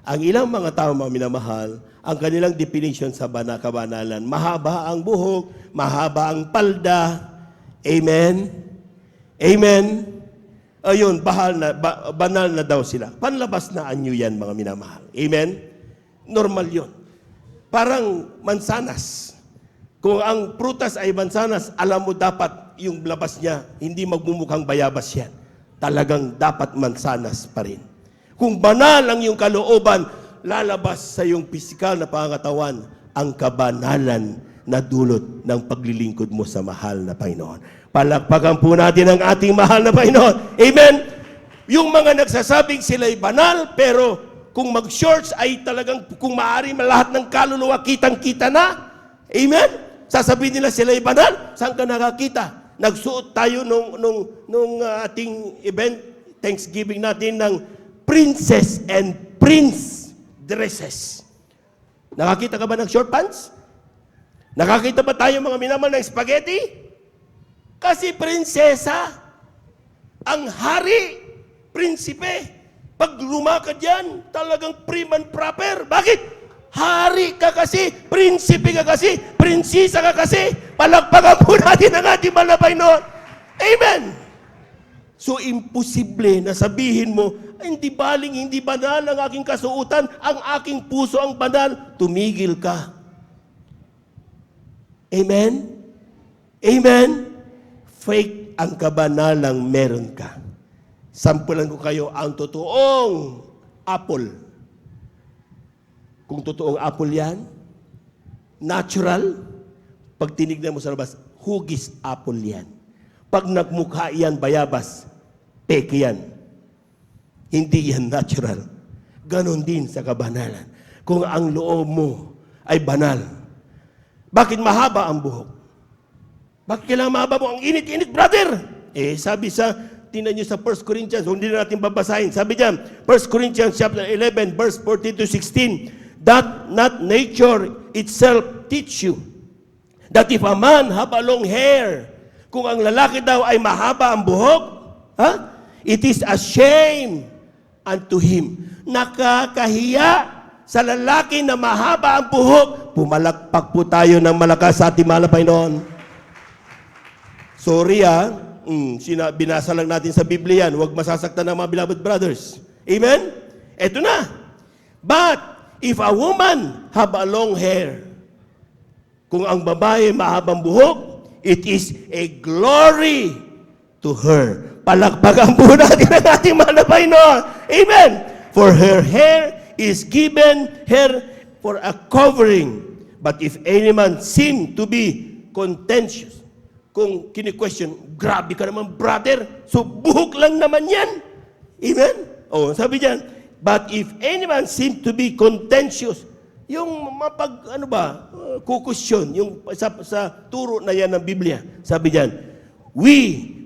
Ang ilang mga tao mga minamahal, ang kanilang definition sa kabanalan, mahaba ang buhok, mahaba ang palda. Amen. Amen. Ayun, banal na daw sila. Panlabas na anyo yan, mga minamahal. Amen. Normal yon. Parang mansanas. Kung ang prutas ay mansanas, alam mo dapat yung labas niya, hindi magmumukhang bayabas yan. Talagang dapat mansanas pa rin. Kung banal ang iyong kalooban, lalabas sa iyong pisikal na pangatawan ang kabanalan na dulot ng paglilingkod mo sa mahal na Panginoon. Palakpakan po natin ang ating mahal na Panginoon. Amen? Yung mga nagsasabing sila'y banal, pero kung mag-shorts ay talagang, kung maaari, lahat ng kaluluwa kitang-kita na. Amen? Sasabihin nila sila'y banal. Saan ka nakakita? Nagsuot tayo nung ating event, Thanksgiving natin, ng princess and prince dresses. Nakakita ka ba ng short pants? Nakakita ba tayo mga minamahal ng spaghetti? Kasi prinsesa, ang hari, prinsipe, pag lumakad yan, talagang prim and proper. Bakit? Hari ka kasi, prinsipe ka kasi, prinsesa ka kasi, palakpakan po natin ang ating mahal na Panginoon. Amen! So, imposible na sabihin mo, hindi baling, hindi banal ang aking kasuotan, ang aking puso ang banal, tumigil ka. Amen? Amen? Fake ang kabanalang meron ka. Sampulan ko kayo ang totoong apple. Kung totoong apple yan, natural, pag tinignan mo sa labas, hugis apple yan. Pag nagmukha yan, bayabas, peke yan. Hindi yan natural. Ganon din sa kabanalan. Kung ang loob mo ay banal, bakit mahaba ang buhok? Bakit kailangan mahaba mo? Ang init-init, brother! Sabi sa, tingnan nyo sa 1 Corinthians, hindi na natin babasahin. Sabi diyan, 1 Corinthians chapter 11, verse 14 to 16, that not nature itself teach you, that if a man have a long hair, kung ang lalaki daw ay mahaba ang buhok, it is a shame unto him. Nakakahiya sa lalaki na mahaba ang buhok. Pumalakpak po tayo ng malakas sa ating mahal na Panginoon. Sorry binasa lang natin sa Biblia yan. Huwag masasaktan ng mga beloved brothers. Amen? Eto na. But, if a woman have a long hair, kung ang babae mahabang buhok, it is a glory to her. Palakpakan po natin ang ating mahal na Panginoon. Amen? For her hair is given her for a covering. But if any man seem to be contentious, kung kini-question, grabe ka naman, brother, so buhok lang naman yan. Amen? Sabi diyan, but if any man seem to be contentious, yung kukusyon, yung sa turo na yan ng Biblia, sabi diyan, we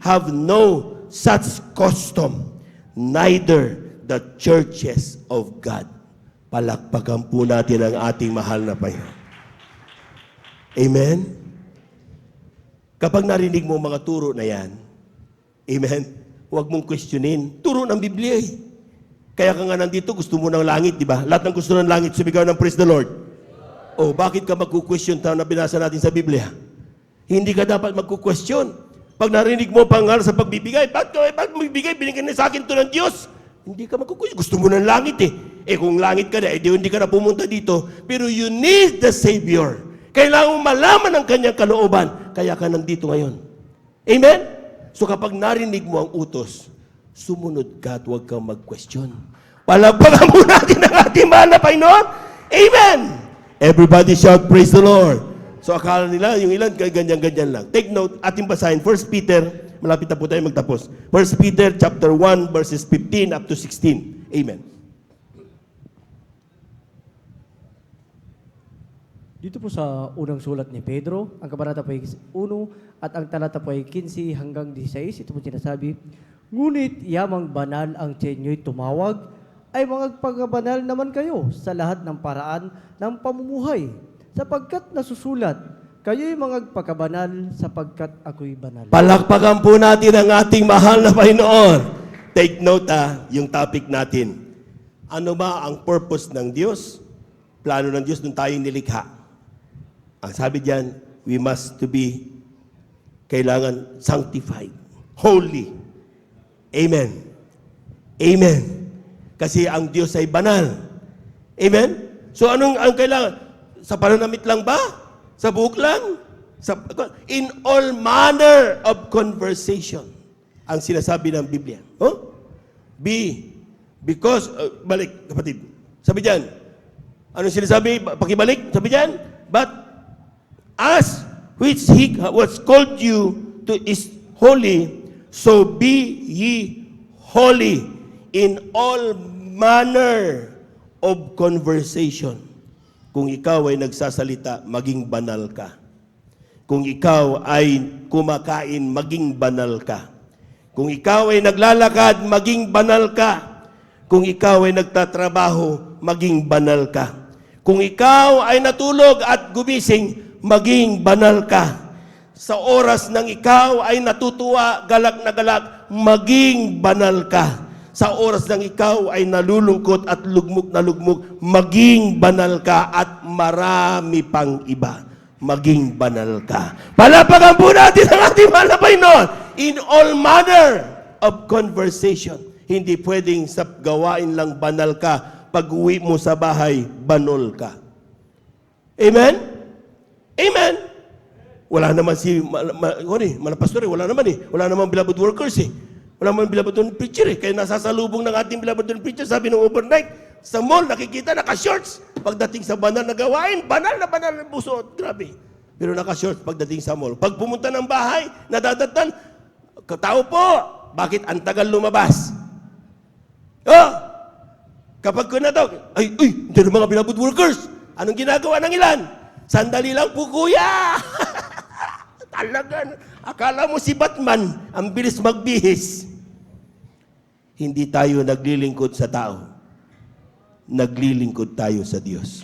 have no such custom, neither the churches of God. Palakpakan po natin ang ating mahal na Panginoon. Amen? Kapag narinig mo mga turo na yan, amen, huwag mong questionin. Turo ng Biblia eh. Kaya ka nga nandito, gusto mo ng langit, di ba? Lahat ng gusto ng langit, sumigaw ng praise the Lord. Bakit ka magkukwestiyon na binasa natin sa Biblia? Hindi ka dapat magkukwestiyon. Pag narinig mo pangal sa pagbibigay, bakit magbibigay? Binigyan na sa akin ito ng Diyos. Hindi ka magkukwestiyon. Gusto mo ng langit eh. Kung langit ka na, hindi ka na pumunta dito. Pero you need the Savior. Kailangan mo malaman ang kanyang kalooban. Kaya ka nandito ngayon. Amen? So kapag narinig mo ang utos, sumunod ka at huwag kang mag-question. Palagpagan mo natin ang ating mahal na Panginoon. Amen! Everybody shout, praise the Lord. So akala nila yung ilan ganyan-ganyan lang. Take note, ating basahin 1 Peter, malapit na po tayo magtapos. 1 Peter chapter 1 verses 15 up to 16. Amen. Dito po sa unang sulat ni Pedro, ang kabanata po ay 1 at ang talata po ay 15 hanggang 16. Ito po sinasabi, ngunit yamang banal ang inyo'y tumawag, ay magpagabanal naman kayo sa lahat ng paraan ng pamumuhay, sapagkat nasusulat, kayo'y magpagabanal sapagkat ako'y banal. Palakpakan po natin ang ating mahal na Panginoon. Take note yung topic natin. Ano ba ang purpose ng Diyos? Plano ng Diyos nung tayo nilikha. Ang sabi diyan, we must to be kailangan sanctified, holy. Amen. Amen. Kasi ang Diyos ay banal. Amen? So anong ang kailangan? Sa pananamit lang ba? Sa buhok lang? In all manner of conversation. Ang sinasabi ng Biblia. Oh? Because, balik kapatid. Sabi diyan, anong sinasabi? Pakibalik. Sabi diyan, but as which He was called you to is holy, so be ye holy in all manner of conversation. Kung ikaw ay nagsasalita, maging banal ka. Kung ikaw ay kumakain, maging banal ka. Kung ikaw ay naglalakad, maging banal ka. Kung ikaw ay nagtatrabaho, maging banal ka. Kung ikaw ay natulog at gumising, maging banal ka. Sa oras ng ikaw ay natutuwa, galak na galak, maging banal ka. Sa oras ng ikaw ay nalulungkot at lugmok na lugmok, maging banal ka at marami pang iba. Maging banal ka. Palapakan po natin ang ating mahal na Panginoon. In all manner of conversation. Hindi pwedeng sa gawain lang banal ka. Pag uwi mo sa bahay, banal ka. Amen? Amen? Wala naman pastor wala naman eh. Wala naman beloved workers eh. Wala naman beloved preacher eh. Kaya nasasalubong ng ating beloved preacher, sabi ng overnight, sa mall, nakikita, naka-shorts. Pagdating sa banal na gawain, banal na busuot. Grabe. Pero naka-shorts pagdating sa mall. Pag pumunta ng bahay, nadadatan, tao po, bakit ang tagal lumabas? Oh, kapag ko na daw, hindi na mga beloved workers. Anong ginagawa ng ilan? Sandali lang po, kuya. Talaga, akala mo si Batman, ang bilis magbihis. Hindi tayo naglilingkod sa tao. Naglilingkod tayo sa Diyos.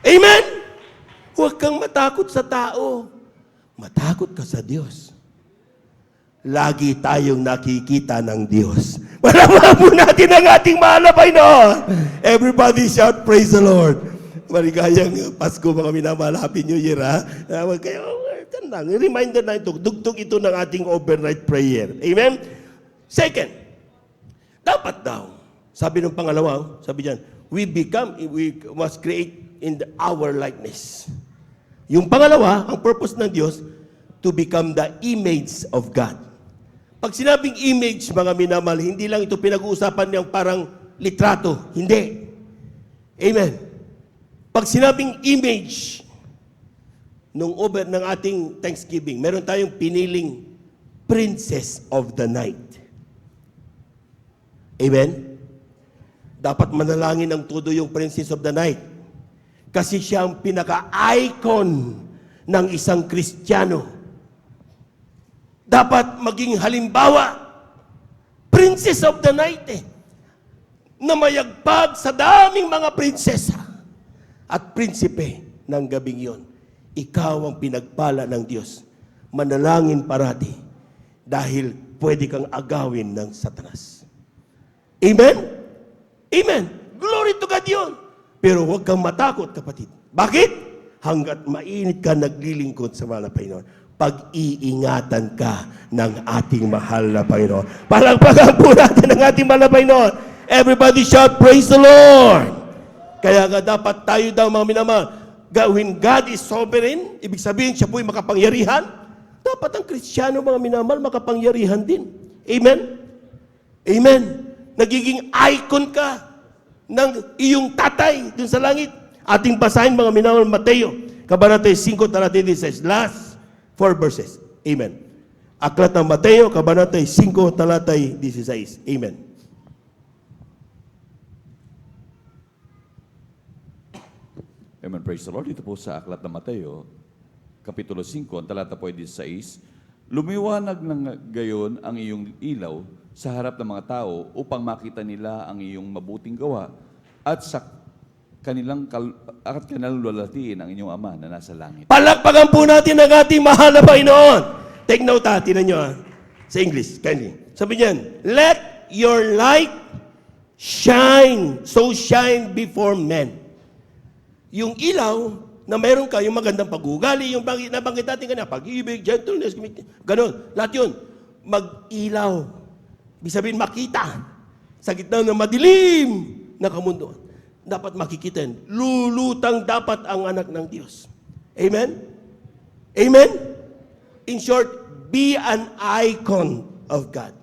Amen? Huwag kang matakot sa tao. Matakot ka sa Diyos. Lagi tayong nakikita ng Diyos. Malaman po natin ang ating mahal na Panginoon. Everybody shout, praise the Lord. Maligayang Pasko mga minamahal. Happy New Year, ha? Huwag kayo, reminder na ito. Dugtog ito ng ating overnight prayer. Amen? Second, dapat daw, sabi ng pangalawa, sabi diyan, we must create in our likeness. Yung pangalawa, ang purpose ng Diyos, to become the image of God. Pag sinabing image, mga minamahal, hindi lang ito pinag-uusapan ng parang litrato. Hindi. Amen. Pag sinabing image, nung ng ating Thanksgiving, meron tayong piniling Princess of the Night. Amen? Dapat manalangin ng todo yung Princess of the Night. Kasi siya ang pinaka-icon ng isang Kristiyano. Dapat maging halimbawa, Princess of the Night na mayagpag sa daming mga prinsesa at prinsipe ng gabing yon. Ikaw ang pinagpala ng Diyos. Manalangin parati dahil pwede kang agawin ng Satanas. Amen? Amen. Glory to God yun. Pero huwag kang matakot, kapatid. Bakit? Hanggat mainit ka naglilingkod sa mahal na Panginoon, pag-iingatan ka ng ating mahal na Panginoon. Palagpagan po natin ang ating mahal na Panginoon. Everybody shout, praise the Lord. Kaya nga dapat tayo daw mga minamahal, when God is sovereign, ibig sabihin siya po'y makapangyarihan, dapat ang Kristiyano mga minamahal makapangyarihan din. Amen? Amen. Nagiging icon ka ng iyong tatay dun sa langit. Ating basahin mga minamahal, Mateo, Kabanata 5, talata 16. Last 4 verses. Amen. Aklat ng Mateo, Kabanata 5, talata 16. Amen. Amen, praise the Lord. Dito po sa Aklat ng Mateo, Kapitulo 5, ang talata po ay 16, lumiwanag ng gayon ang iyong ilaw sa harap ng mga tao upang makita nila ang iyong mabuting gawa at kanilang lulatiin ang inyong Ama na nasa langit. Palakpakan po natin ang ating mahal na Panginoon. Take note ha, tinan nyo ha. Sa English, kindly. Sabi niyan, let your light shine, so shine before men. Yung ilaw na mayroon ka, yung magandang pag-uugali, yung nabanggit natin kanina, pag-ibig, gentleness, ganun. Lahat yun, mag-ilaw. Ibig sabihin, makita. Sa gitna ng madilim na kamunduan. Dapat makikita yan. Lulutang dapat ang anak ng Diyos. Amen? Amen? In short, be an icon of God.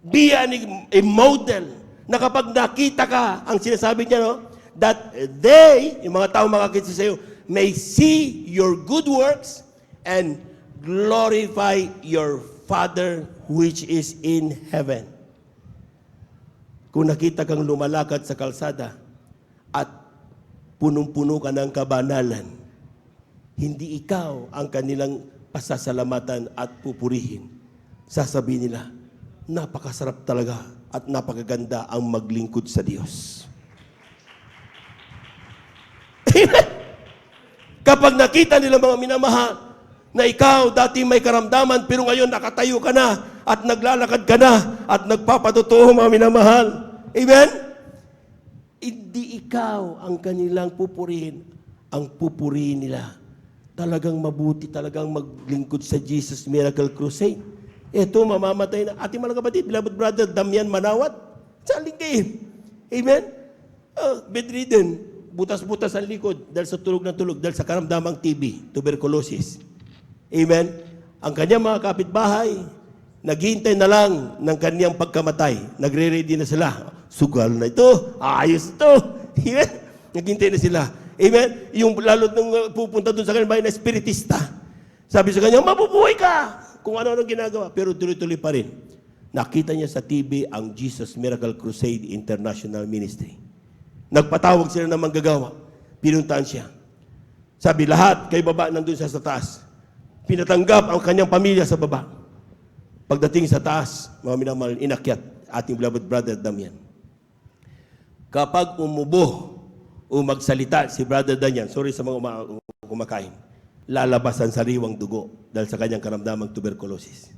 Be a model na kapag nakita ka, ang sinasabi niya, no? That they, yung mga tao makakita sa iyo, may see your good works and glorify your Father which is in heaven. Kung nakita kang lumalakad sa kalsada at punong-puno ka ng kabanalan, hindi ikaw ang kanilang pasasalamatan at pupurihin. Sasabihin nila, napakasarap talaga at napakaganda ang maglingkod sa Diyos. Kapag nakita nila mga minamahal na ikaw dati may karamdaman pero ngayon nakatayo ka na at naglalakad ka na at nagpapatotoo mga minamahal. Amen? Hindi ikaw ang kanilang pupurihin. Ang pupurihin nila. Talagang mabuti, talagang maglingkod sa Jesus Miracle Crusade. Ito, mamamatay na. Ating mga kapatid, beloved brother Damian Manawat, sa lingkain. Amen? Bedridden. Butas-butas ang likod dahil sa tulog ng tulog, dahil sa karamdamang TB, tuberculosis. Amen? Ang kanyang mga kapitbahay, naghihintay na lang ng kanyang pagkamatay. Nagre-ready na sila. Sugal na ito. Ayos ito. Amen? Naghihintay na sila. Amen? Yung lalo nung pupunta doon sa kanyang bahay na espiritista. Sabi sa kanya, mabubuhay ka! Kung ano-ano ginagawa. Pero tuloy-tuloy pa rin. Nakita niya sa TV ang Jesus Miracle Crusade International Ministry. Nagpatawag sila ng manggagawa. Pinuntahan siya. Sabi, lahat kay baba nandun siya sa taas. Pinatanggap ang kanyang pamilya sa baba. Pagdating sa taas, mga minamahal, inakyat ating beloved brother Damian. Kapag umubo o magsalita si brother Damian, sorry sa mga kumakain, lalabas ang sariwang dugo dahil sa kanyang karamdamang tuberculosis.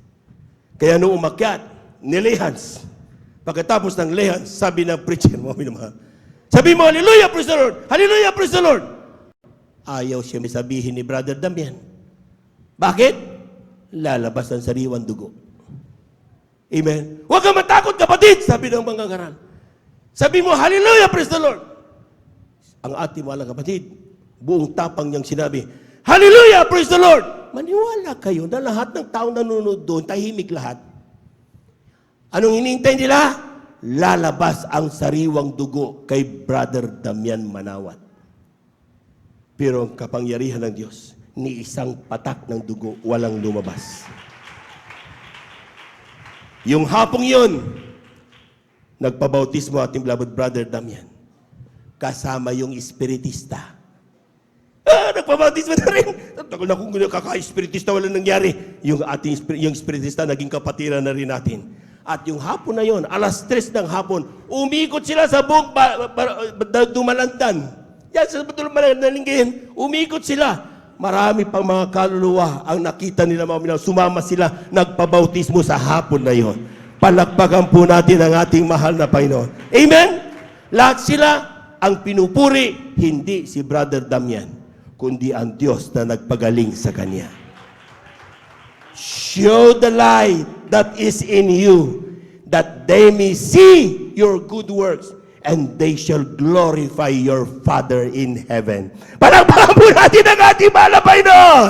Kaya nung umakyat, nilehans. Pagkatapos ng lehans, sabi ng preacher, mga minamahal, sabi mo, hallelujah, praise the Lord! Hallelujah, praise the Lord! Ayaw siya may sabihin ni brother Damian. Bakit? Lalabas ang sariwang dugo. Amen. Huwag kang matakot, kapatid, sabi ng mga ngaral. Sabi mo, hallelujah, praise the Lord! Ang ating malang kapatid, buong tapang niyang sinabi, hallelujah, praise the Lord! Maniwala kayo na lahat ng taong nanonood doon, tahimik lahat. Anong hinihintay nila? Lalabas ang sariwang dugo kay Brother Damian Manawat. Pero ang kapangyarihan ng Diyos, ni isang patak ng dugo, walang lumabas. Yung hapong yun, nagpabautismo ating beloved Brother Damian. Kasama yung espiritista. Nagpabautismo na rin. Tagal na kung kaka-espiritista, walang nangyari. Yung espiritista, naging kapatiran na rin natin. At yung hapon na yon, alas 3 ng hapon, umikot sila sa buong Dumalandan. Yan, sa Dumalandan, umikot sila. Marami pang mga kaluluwa ang nakita nila mga minamahal. Sumama sila, nagpabautismo sa hapon na yon. Palakpakan po natin ang ating mahal na Panginoon. Amen? Lahat sila ang pinupuri, hindi si Brother Damian, kundi ang Diyos na nagpagaling sa kanya. Show the light that is in you, that they may see your good works, and they shall glorify your Father in heaven. Palakpakan po natin ang ating mahal na Panginoon.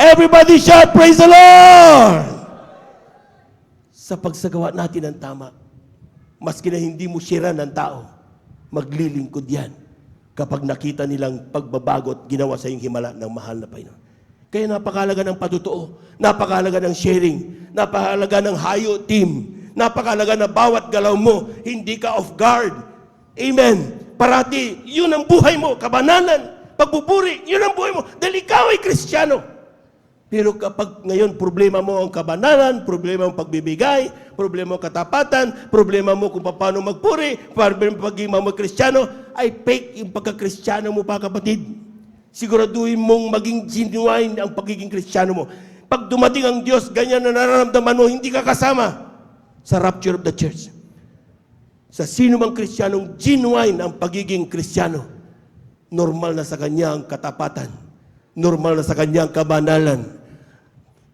Everybody shout, praise the Lord! Sa pagsagawa natin ng tama, maski na hindi mo shira ng tao, maglilingkod yan. kapag nakita nilang pagbabago at ginawa sa iyong himala ng mahal na Panginoon. Kaya napakahalaga ng patutuo, napakahalaga ng sharing, napakahalaga ng hayo team, napakahalaga na bawat galaw mo, hindi ka off guard. Amen. Parati, yun ang buhay mo, kabanalan, pagbuburi, yun ang buhay mo, dahil ikaw ay Kristiyano. Pero kapag ngayon problema mo ang kabanalan, problema mo pagbibigay, problema mo katapatan, problema mo kung paano magpuri, problema mo pagiging mga Kristiyano, ay fake yung pagka-Kristiyano mo pa, kapatid. Siguraduhin mong maging genuine ang pagiging Kristiyano mo. Pag dumating ang Diyos, ganyan na nararamdaman mo, hindi ka kasama sa rapture of the church. Sa sino mang Kristiyanong genuine ang pagiging Kristiyano, normal na sa kanya ang katapatan, normal na sa kanya ang kabanalan.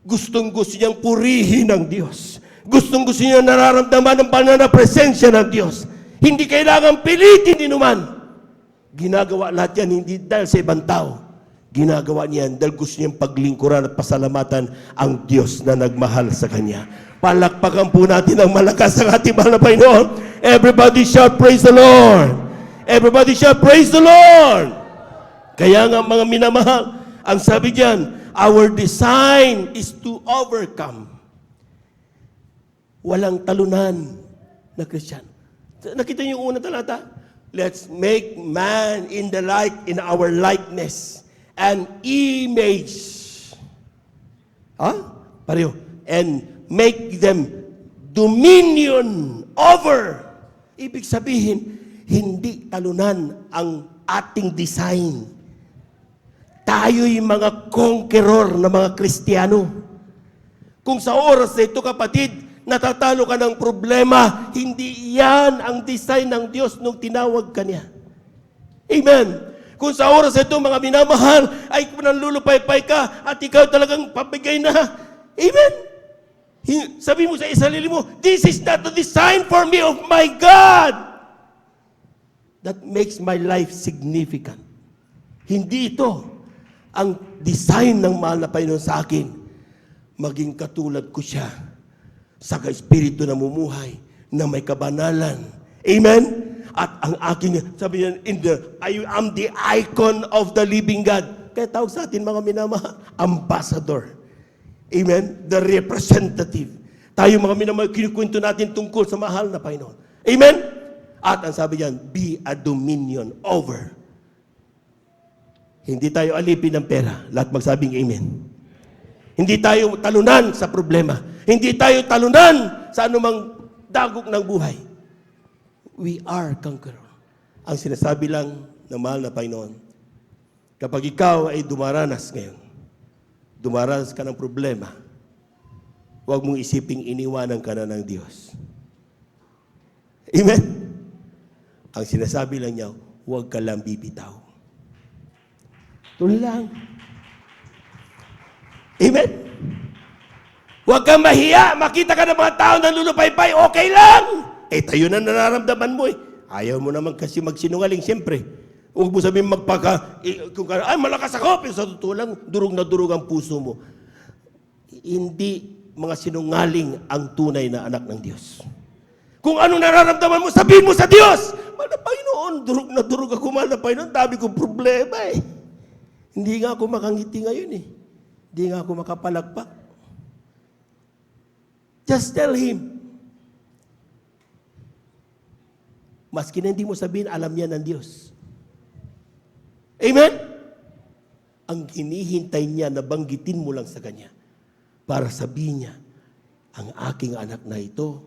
Gustong-gusto niyang purihin ang Diyos. Gustong-gusto niya nararamdaman ang banal na presensya ng Diyos. Hindi kailangan pilitin din naman. Ginagawa lahat yan hindi dahil sa ibang tao. Ginagawa niya dahil gusto niyang paglingkuran at pasalamatan ang Diyos na nagmahal sa Kanya. Palakpakan po natin ang malakas ang ating mahal na Panginoon. Everybody shout, praise the Lord! Everybody shout, praise the Lord! Kaya nga mga minamahal, ang sabi diyan, our design is to overcome. Walang talunan na Kristiyano. Nakita niyo yung unang talata? Let's make man in our likeness and image. Pareho. And make them dominion over. Ibig sabihin, hindi talunan ang ating design. Tayo'y mga conqueror na mga Kristiyano. Kung sa oras na ito, kapatid, natatalo ka ng problema, hindi yan ang design ng Diyos nung tinawag ka niya. Amen. Kung sa oras na ito, mga minamahal, ay nanlulupay-pay ka at ikaw talagang pabigay na. Amen. Sabi mo sa sarili mo, this is not the design for me of my God. That makes my life significant. Hindi ito ang design ng mahal na Panginoon sa akin. Maging katulad ko siya sa Espiritu na mumuhay, na may kabanalan. Amen? At ang aking, sabi niya, I am the icon of the living God. Kaya tawag sa atin mga minamahal, ambassador. Amen? The representative. Tayo mga minamahal, kinukwento natin tungkol sa mahal na Panginoon. Amen? At ang sabi niyan, be a dominion over. Hindi tayo alipin ng pera. Lahat magsabing amen. Hindi tayo talunan sa problema. Hindi tayo talunan sa anumang dagok ng buhay. We are conqueror. Ang sinasabi lang ng mahal na Panginoon, kapag ikaw ay dumaranas ngayon, dumaranas ka ng problema, huwag mong isiping iniwanan ka na ng Diyos. Amen? Ang sinasabi lang niya, huwag ka lang bibitaw. Tuloy lang. Amen? Huwag kang mahiya. Makita ka ng mga tao na lulupay-pay, okay lang. Tayo na nararamdaman mo eh. Ayaw mo naman kasi magsinungaling, siyempre. Huwag mo sabihin malakas ako. Pero sa totoo lang, durog na durog ang puso mo. Hindi mga sinungaling ang tunay na anak ng Diyos. Kung ano nararamdaman mo, sabihin mo sa Diyos. Mahal na Panginoon, durog na durog ako, mahal na Panginoon. Dami kong problema eh. Hindi nga ako makangiti ngayon eh. Hindi nga ako makapalagpak. Just tell Him. Maski na hindi mo sabihin, alam niya ng Diyos. Amen? Ang hinihintay niya na banggitin mo lang sa Kanya para sabihin niya, ang aking anak na ito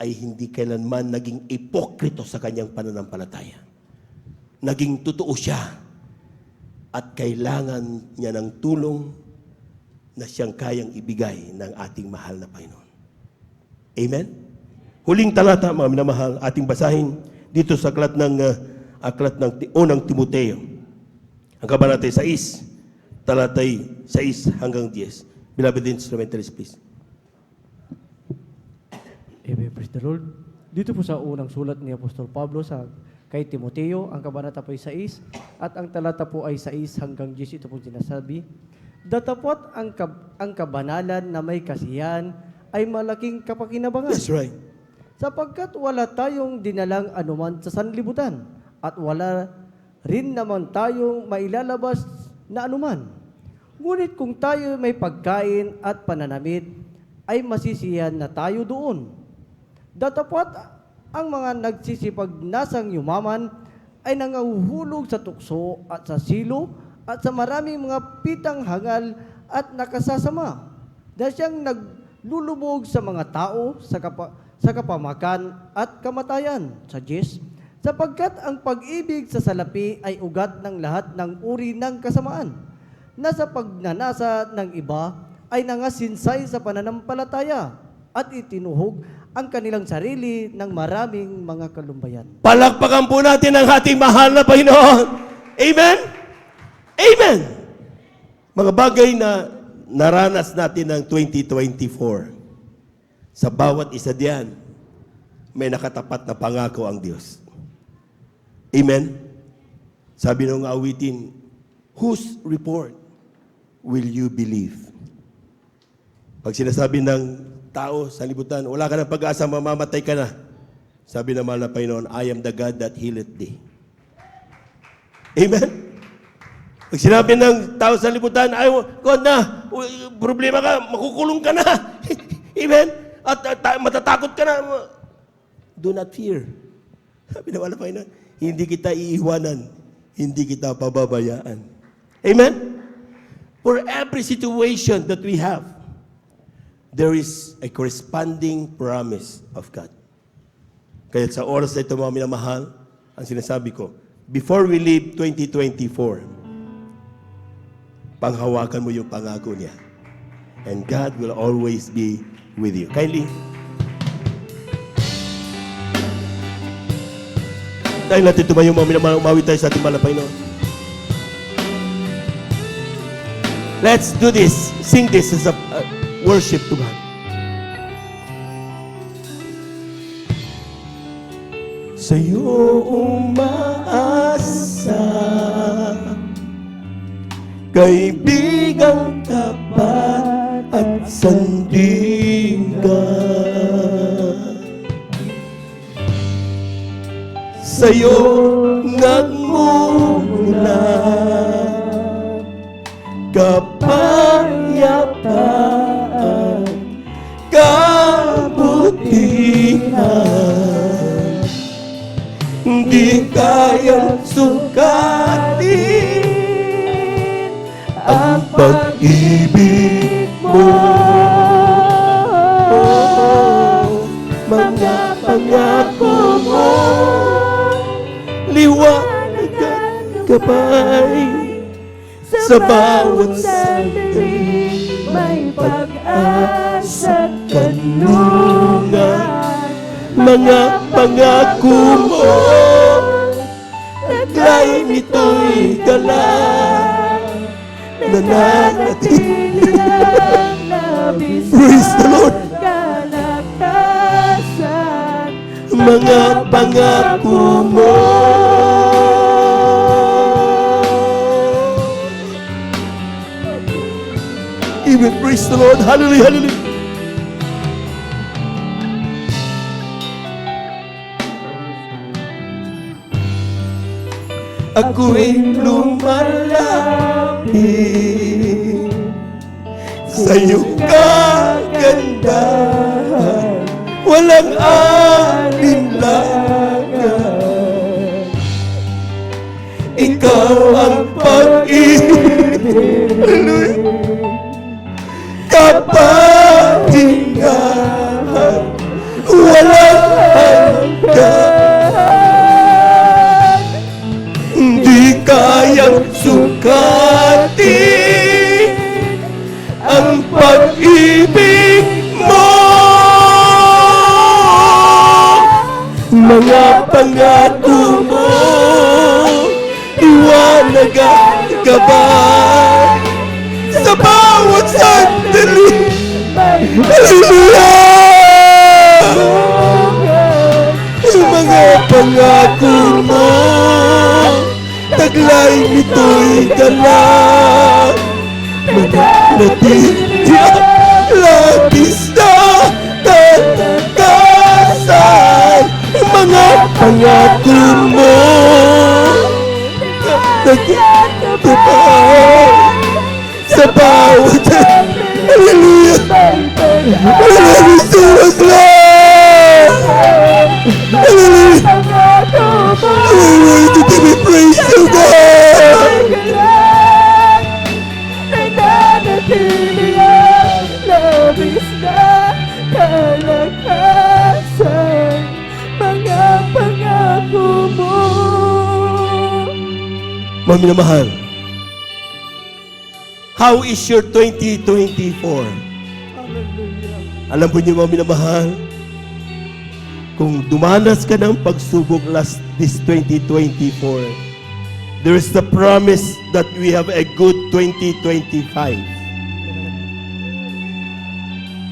ay hindi kailanman naging ipokrito sa kanyang pananampalataya. Naging totoo siya at kailangan niya ng tulong na siyang kayang ibigay ng ating mahal na Panginoon. Amen? Huling talata, mga minamahal, ating basahin dito sa aklat ng unang Timoteo. Ang kabanata 6, talatay 6 hanggang 10. Beloved instrumentaries, please. Amen, praise the Lord. Dito po sa unang sulat ni Apostol Pablo kay Timoteo, ang kabanata po ay 6 at ang talata po ay 6 hanggang 10. Ito po sinasabi, datapot ang kabanalan na may kasiyahan ay malaking kapakinabangan. That's right. Sapagkat wala tayong dinalang anuman sa sanlibutan at wala rin naman tayong mailalabas na anuman. Ngunit kung tayo may pagkain at pananamit, ay masisiyahan na tayo doon. Datapwat ang mga nagsisipagnasang yumaman ay nangahuhulog sa tukso at sa silo at sa maraming mga pitang hangal at nakasasama na siyang naglulubog sa mga tao sa kapamakan at kamatayan. Sa 10, sapagkat ang pag-ibig sa salapi ay ugat ng lahat ng uri ng kasamaan, na sa pagnanasa ng iba ay nangasinsay sa pananampalataya at itinuhog ang kanilang sarili ng maraming mga kalumbayan. Palakpakan po natin ang ating mahal na Panginoon. Amen? Amen! Mga bagay na naranas natin ng 2024, sa bawat isa diyan, may nakatapat na pangako ang Diyos. Amen? Sabi nung awitin, whose report will you believe? Pag sinasabi ng tao sa libutan, wala ka ng pag-asa, mamamatay ka na. Sabi ng mahal na Panginoon, I am the God that healeth thee. Amen? Pag sinabi ng tao sa libutan, ay, God na, problema ka, makukulong ka na. Amen? At matatakot ka na. Do not fear. Sabi ng mahal na Panginoon, hindi kita iiwanan, hindi kita pababayaan. Amen? For every situation that we have, there is a corresponding promise of God. Kaya sa oras na ito, mga minamahal, ang sinasabi ko, before we leave 2024, panghawakan mo yung pangako niya. And God will always be with you. Kindly. Dahil natin tumayo, mga minamahal, umawi tayo sa ating mahal na Panginoon. Let's do this. Sing this as a worship to God. Sa'yo umaasa, kaibigang tapat at sandigan. Sa'yo nagmumula kapayapaan, kabutihan, di kayang sukatin ang pag-ibig mo. Mga pangako mo, liwanag at gabay, sa bawat sandali may pag-asa at kanlungan. Mga pangako mo, taglay nito'y galang, nananatili ang labis. Praise the Lord. Kalakasan, mga pangako mo. Even praise the Lord. Hallelujah, hallelujah. Ako'y lumalapit sa iyong kagandahan, walang alinlangan. Ikaw ang pag-ibig, kapahingahan, walang hanggan. Di kayang sukatin ang pag-ibig mo. Mga pangako mo, liwanag at gabay, sa bawat sandali. Hallelujah! Mga pangako mo, taglay nito'y galang, mananatili ang labis na kalakasan. Mga pangako mo, sa bawat hallelujah maraming salamat Lord hallelujah hallelujah to be praised to God labis na kalakasan mga pangako mo. Mga minamahal, how is your 2024? Alam po niyo mga minamahal, kung dumanas ka ng pagsubok this 2024, there is the promise that we have a good 2025.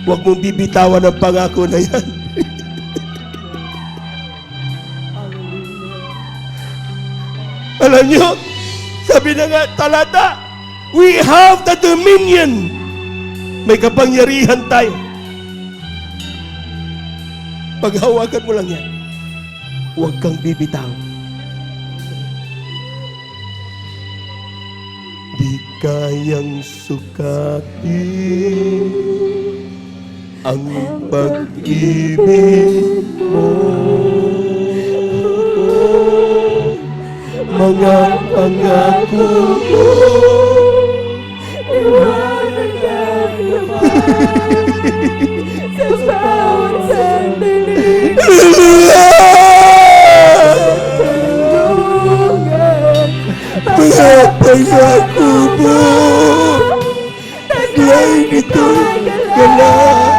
Huwag mong bibitawan ang pangako na yan. Alam niyo, sabi na nga talata, we have the dominion. May kapangyarihan tayo. Paghawakan mo lang yan, huwag kang bibitaw. Di kayang sukatin ang pag-ibig mo, mga pangako mo, Iwanag ang laman sa bawat sandali. mga pangako mo, taglay nito'y galang.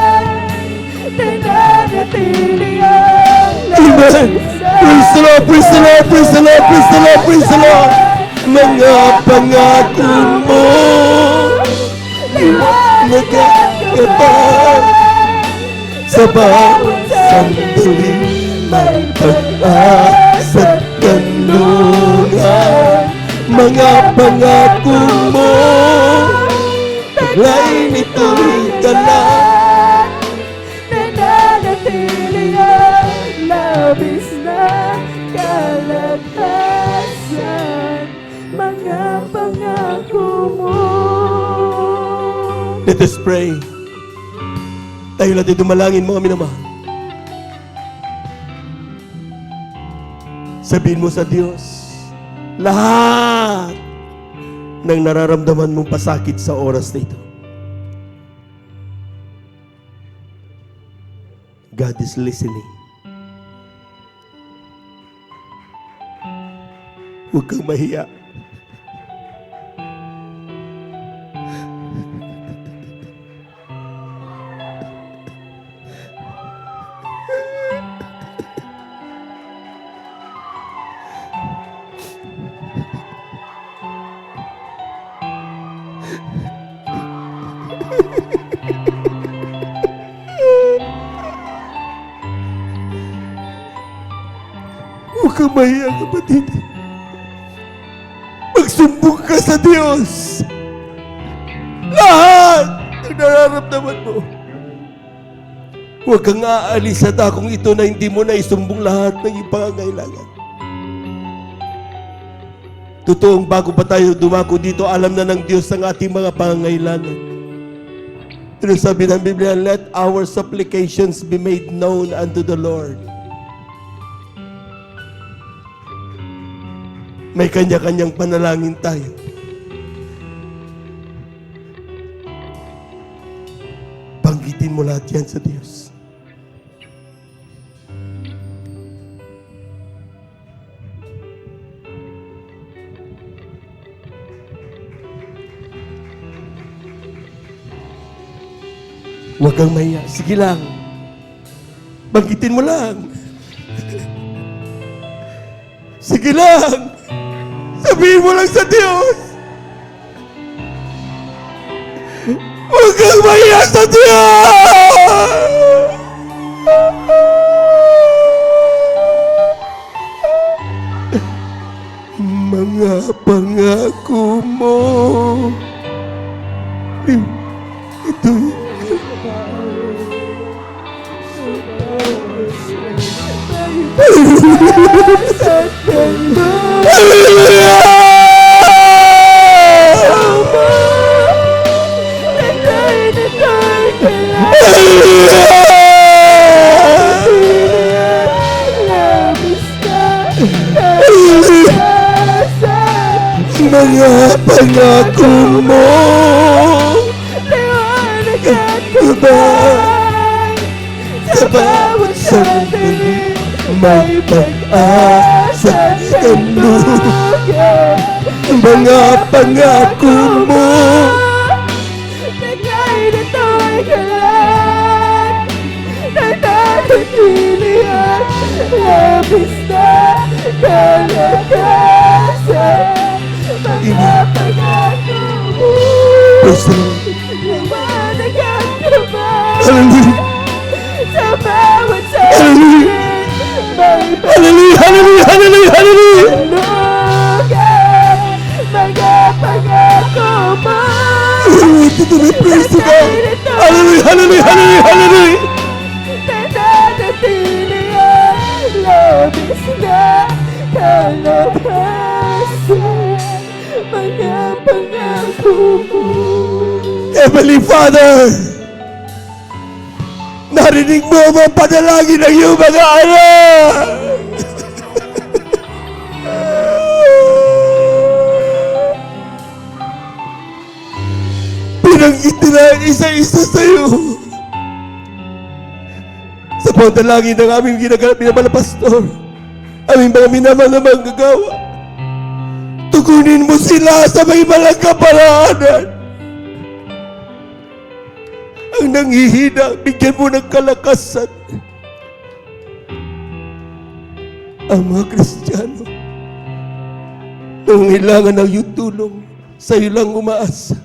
Amen. Praise the Lord, praise the Lord, praise the Lord, praise the Lord, praise the Lord. Mga pangako mo, nagkakapag sa bawat sandali, may pag-asa't kanlungan. Mga pangako mo, taglay nito'y galang. Labis na kalakasan, mga pangako mo. Let us pray. Tayo natin dumalangin mga minamahal. Sabihin mo sa Diyos, lahat ng nararamdaman mong pasakit sa oras na ito. God is listening. Huwag kang mahiya. Huwag kang mahiya, kapatid. Magsumbong ka sa Diyos. Lahat ng nararamdaman mo. Huwag kang aalis sa dakong ito na hindi mo na isumbong lahat ng iyong pangangailangan. Totoong bago pa tayo dumako dito, alam na ng Diyos ang ating mga pangangailangan. Pero sabi ng Biblia, let our supplications be made known unto the Lord. May kanya-kanyang panalangin tayo. Banggitin mo lahat yan sa Diyos. Huwag kang mahiya. Sige lang. Banggitin mo lang. Sige lang. Sabihin mo lang sa Diyos. Huwag kang mahiya sa Diyos. Mga pangako mo. Ito'y Hallelujah! pangako mo. liwanag at Gabay sa bawat sandali, may pag-asa sa lugar. Mga pangako mo, Nagkainito'y kalat, nagtatagilihan, labis na kalakasan. Mga pangako mo, praise the Lord. liwanag at gabay. Hallelujah. Sa bawat sandali, may Hallelujah, hallelujah, hallelujah, hallelujah. lugar. Mga pangako mo, Praise to God. Hallelujah, hallelujah, hallelujah, hallelujah. nananatilihan, labis na kalakasan. Mga pangako mo. Heavenly Father, narinig mo ang mga panalangin ng iyong mga anak. Pinanggit nila ang isa-isa sa iyo. Sa panalangin ng aming ginaganap minamahal na pastor, aming mga minamahal na manggagawa, tugunin mo sila sa may malang kaparaanan. Ang nanghihina, bigyan mo ng kalakasan. Ang mga Kristiyano, nangangailangan ng iyong tulong, sa iyo lang umaasa.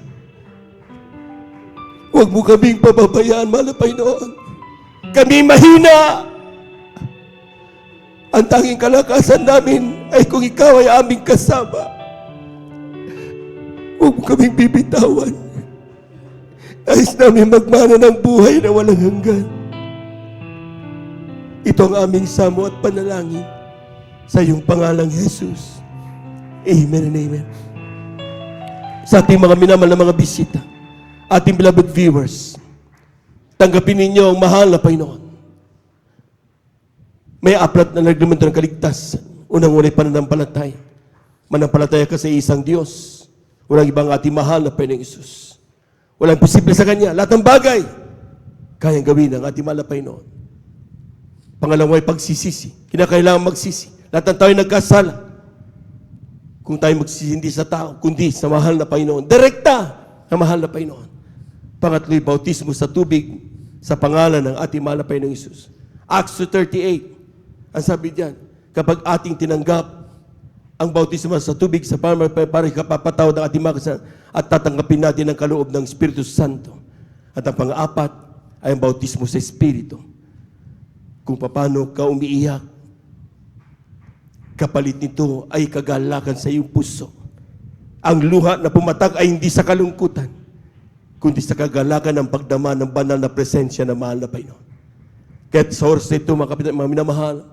Huwag mo kaming pababayaan, mahal na Panginoon. Kami mahina. Ang tanging kalakasan namin ay kung ikaw ay aming kasama. Huwag mo kaming bibitawan. Nais namin magmana ng buhay na walang hanggan. Ito ang aming samo at panalangin sa iyong pangalang Jesus. Amen and amen. Sa ating mga minamahal na mga bisita, ating beloved viewers, tanggapin ninyo ang mahal na Panginoon. May aplat na naglaman ng kaligtasan. Unang-unay pananampalataya. Manampalataya ka sa isang Diyos. Walang ibang ating mahal na Panginoong Isus. Walang posible sa Kanya. Lahat ng bagay, kayang gawin ng ating mahal na Panginoon. Pangalawa ay pagsisisi. Kinakailangan magsisi. Lahat ng tayo nagkasala. Kung tayo magsisi hindi sa tao, kundi sa mahal na Panginoon. Direkta ang mahal na Panginoon. Pangatlo'y bautismo sa tubig sa pangalan ng ating mahal na Panginoong Isus. Acts 2:38. Ang sabi diyan, kapag ating tinanggap ang bautismo sa tubig sa para kapapatawad ng ating mga kasalanan at tatanggapin natin ang kaloob ng Espiritu Santo. At ang pang-apat ay ang bautismo sa Espiritu. Kung paano ka umiiyak, kapalit nito ay kagalakan sa iyong puso. Ang luha na pumatag ay hindi sa kalungkutan, kundi sa kagalakan ng pagdama ng banal na presensya ng mahal na Panginoon. Kaya sa oras na ito, mga kapitan, mga minamahal,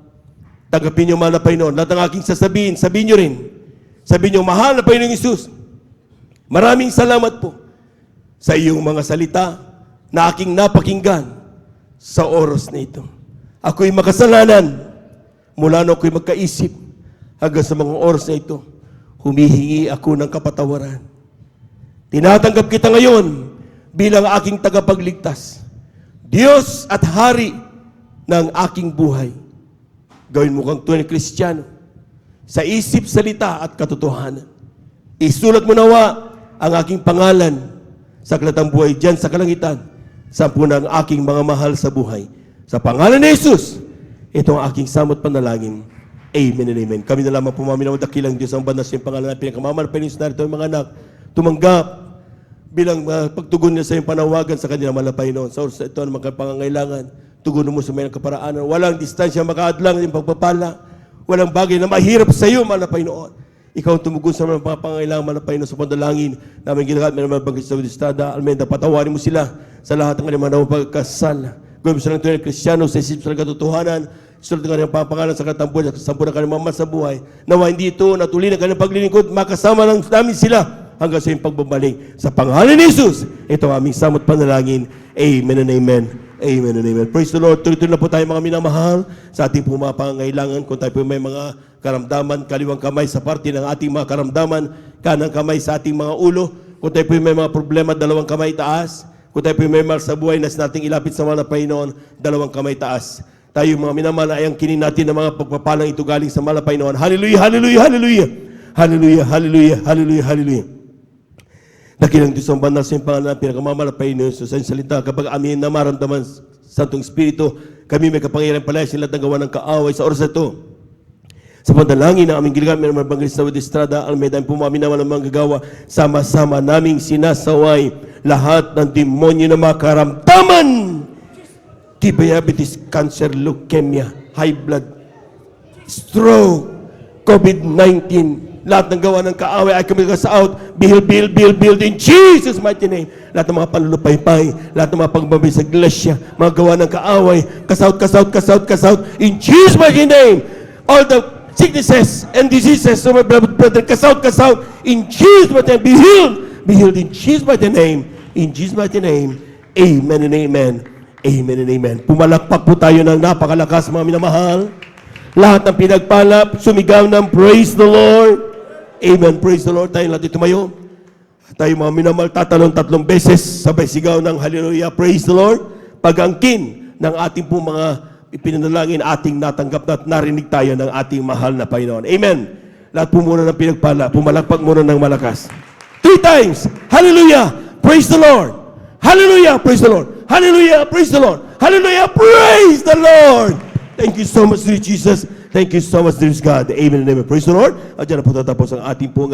tanggapin niyo, mahal na Panginoon. Lahat ng aking sasabihin, sabihin niyo rin. Sabihin niyo, mahal na Panginoong Isus, maraming salamat po sa iyong mga salita na aking napakinggan sa oras na ito. Ako'y makasalanan mula na ako'y magkaisip hanggang sa mga oras na ito. Humihingi ako ng kapatawaran. Tinatanggap kita ngayon bilang aking tagapagligtas. Diyos at Hari ng aking buhay. Gawin mo kang tunay na Kristiyano sa isip, salita at katotohanan. Isulat mo nawa ang aking pangalan sa aklatang buhay diyan sa kalangitan, sa punang aking mga mahal sa buhay. Sa pangalan ni Jesus, ito ang aking samot panalangin. Amen and amen. Kami na lamang pumamin ng dakilang Diyos ang banal sa iyong pangalan at pinakamamal penis na ito ang mga anak tumanggap bilang pagtugon niya sa iyong panawagan sa kanilang mahal na Panginoon. Sa oras na ito ang mga pangangailangan, tugunin mo sa mayroong kaparaanan. Walang distansya makaadlang ng pagpapala. Walang bagay na mahirap sa iyo, mahal na Panginoon. Ikaw ang tumugon sa mga pangangailangan, mahal na Panginoon, sa panalangin namin ginagat, may naman bagay sa Wistada, Almenda, patawarin mo sila sa lahat ng kanilang mga pagkasala. Gawin mo silang tunay na Kristiyano sa isip sa katotohanan, sulat ng kanilang papangalan sa katampuan, sa kasampuan ng kanilang mga sa buhay. Nawa hindi ito natuloy ng kanilang paglilingkod, makasama lang namin sila hanggang sa iyong pagbabalik. Sa pangalan ni Jesus, ito ang aming samot panalangin. Amen and amen. Amen and amen. Praise the Lord. Tuloy-tuloy na po tayo mga minamahal sa ating po mga pangangailangan. Kung tayo po may mga karamdaman, kaliwang kamay sa parte ng ating mga karamdaman, kanang kamay sa ating mga ulo. Kung tayo po may mga problema, dalawang kamay taas. Kung tayo po may mahal sa buhay na nating ilapit sa mga Panginoon, dalawang kamay taas. Tayo mga minamahal ay ang kinin natin ng mga pagpapalang ito galing sa mga Panginoon. Hallelujah, hallelujah, hallelujah. Hallelujah, hallelujah, hallelujah, hallelujah. Dakilang Diyos ang banal sa iyong pangalan, pinakamamalapay na sa isang salita, kapag amin na maramdaman Santong Espiritu, kami may kapangyarihan pala sila ng gawa ng kaaway sa oras na ito. Sa panalangin na aming ginagamit ng mga Bangladesh sa Estrada, Almeida, pumamin naman ang mga gagawa, sama-sama naming sinasaway lahat ng demonyo na makaramdaman. Diabetes, cancer, leukemia, high blood, stroke, COVID-19, lahat ng gawa ng kaaway ay kami out. Build in Jesus' mighty name. Lahat ng mga panlulupaypay, lahat ng mga pagbabay sa iglesia, mga gawa ng kaaway, out. In Jesus' mighty name. All the sicknesses and diseases of my beloved brethren, out. In Jesus' mighty name. Be healed in Jesus' mighty name. In Jesus' mighty name. Amen and amen. Amen and amen. Pumalakpak po tayo ng napakalakas mga minamahal. Lahat ng pinagpala, sumigaw ng praise the Lord. Amen. Praise the Lord. Tayo natin tumayo. Tayo mga minamahal, tatalon-tatlong beses, sabay sigaw ng hallelujah, praise the Lord. Pag-angkin ng ating po mga ipinanalangin, ating natanggap na at narinig tayo ng ating mahal na Panginoon. Amen. Lahat po muna ng pinagpala, pumalakpak muna ng malakas. 3 times. Hallelujah. Praise the Lord. Hallelujah. Praise the Lord. Hallelujah. Praise the Lord. Hallelujah. Praise the Lord. Thank you so much, dear Jesus. Thank you so much, dear God. Amen and amen. Praise the Lord. At dyan na po tatapos ang ating pong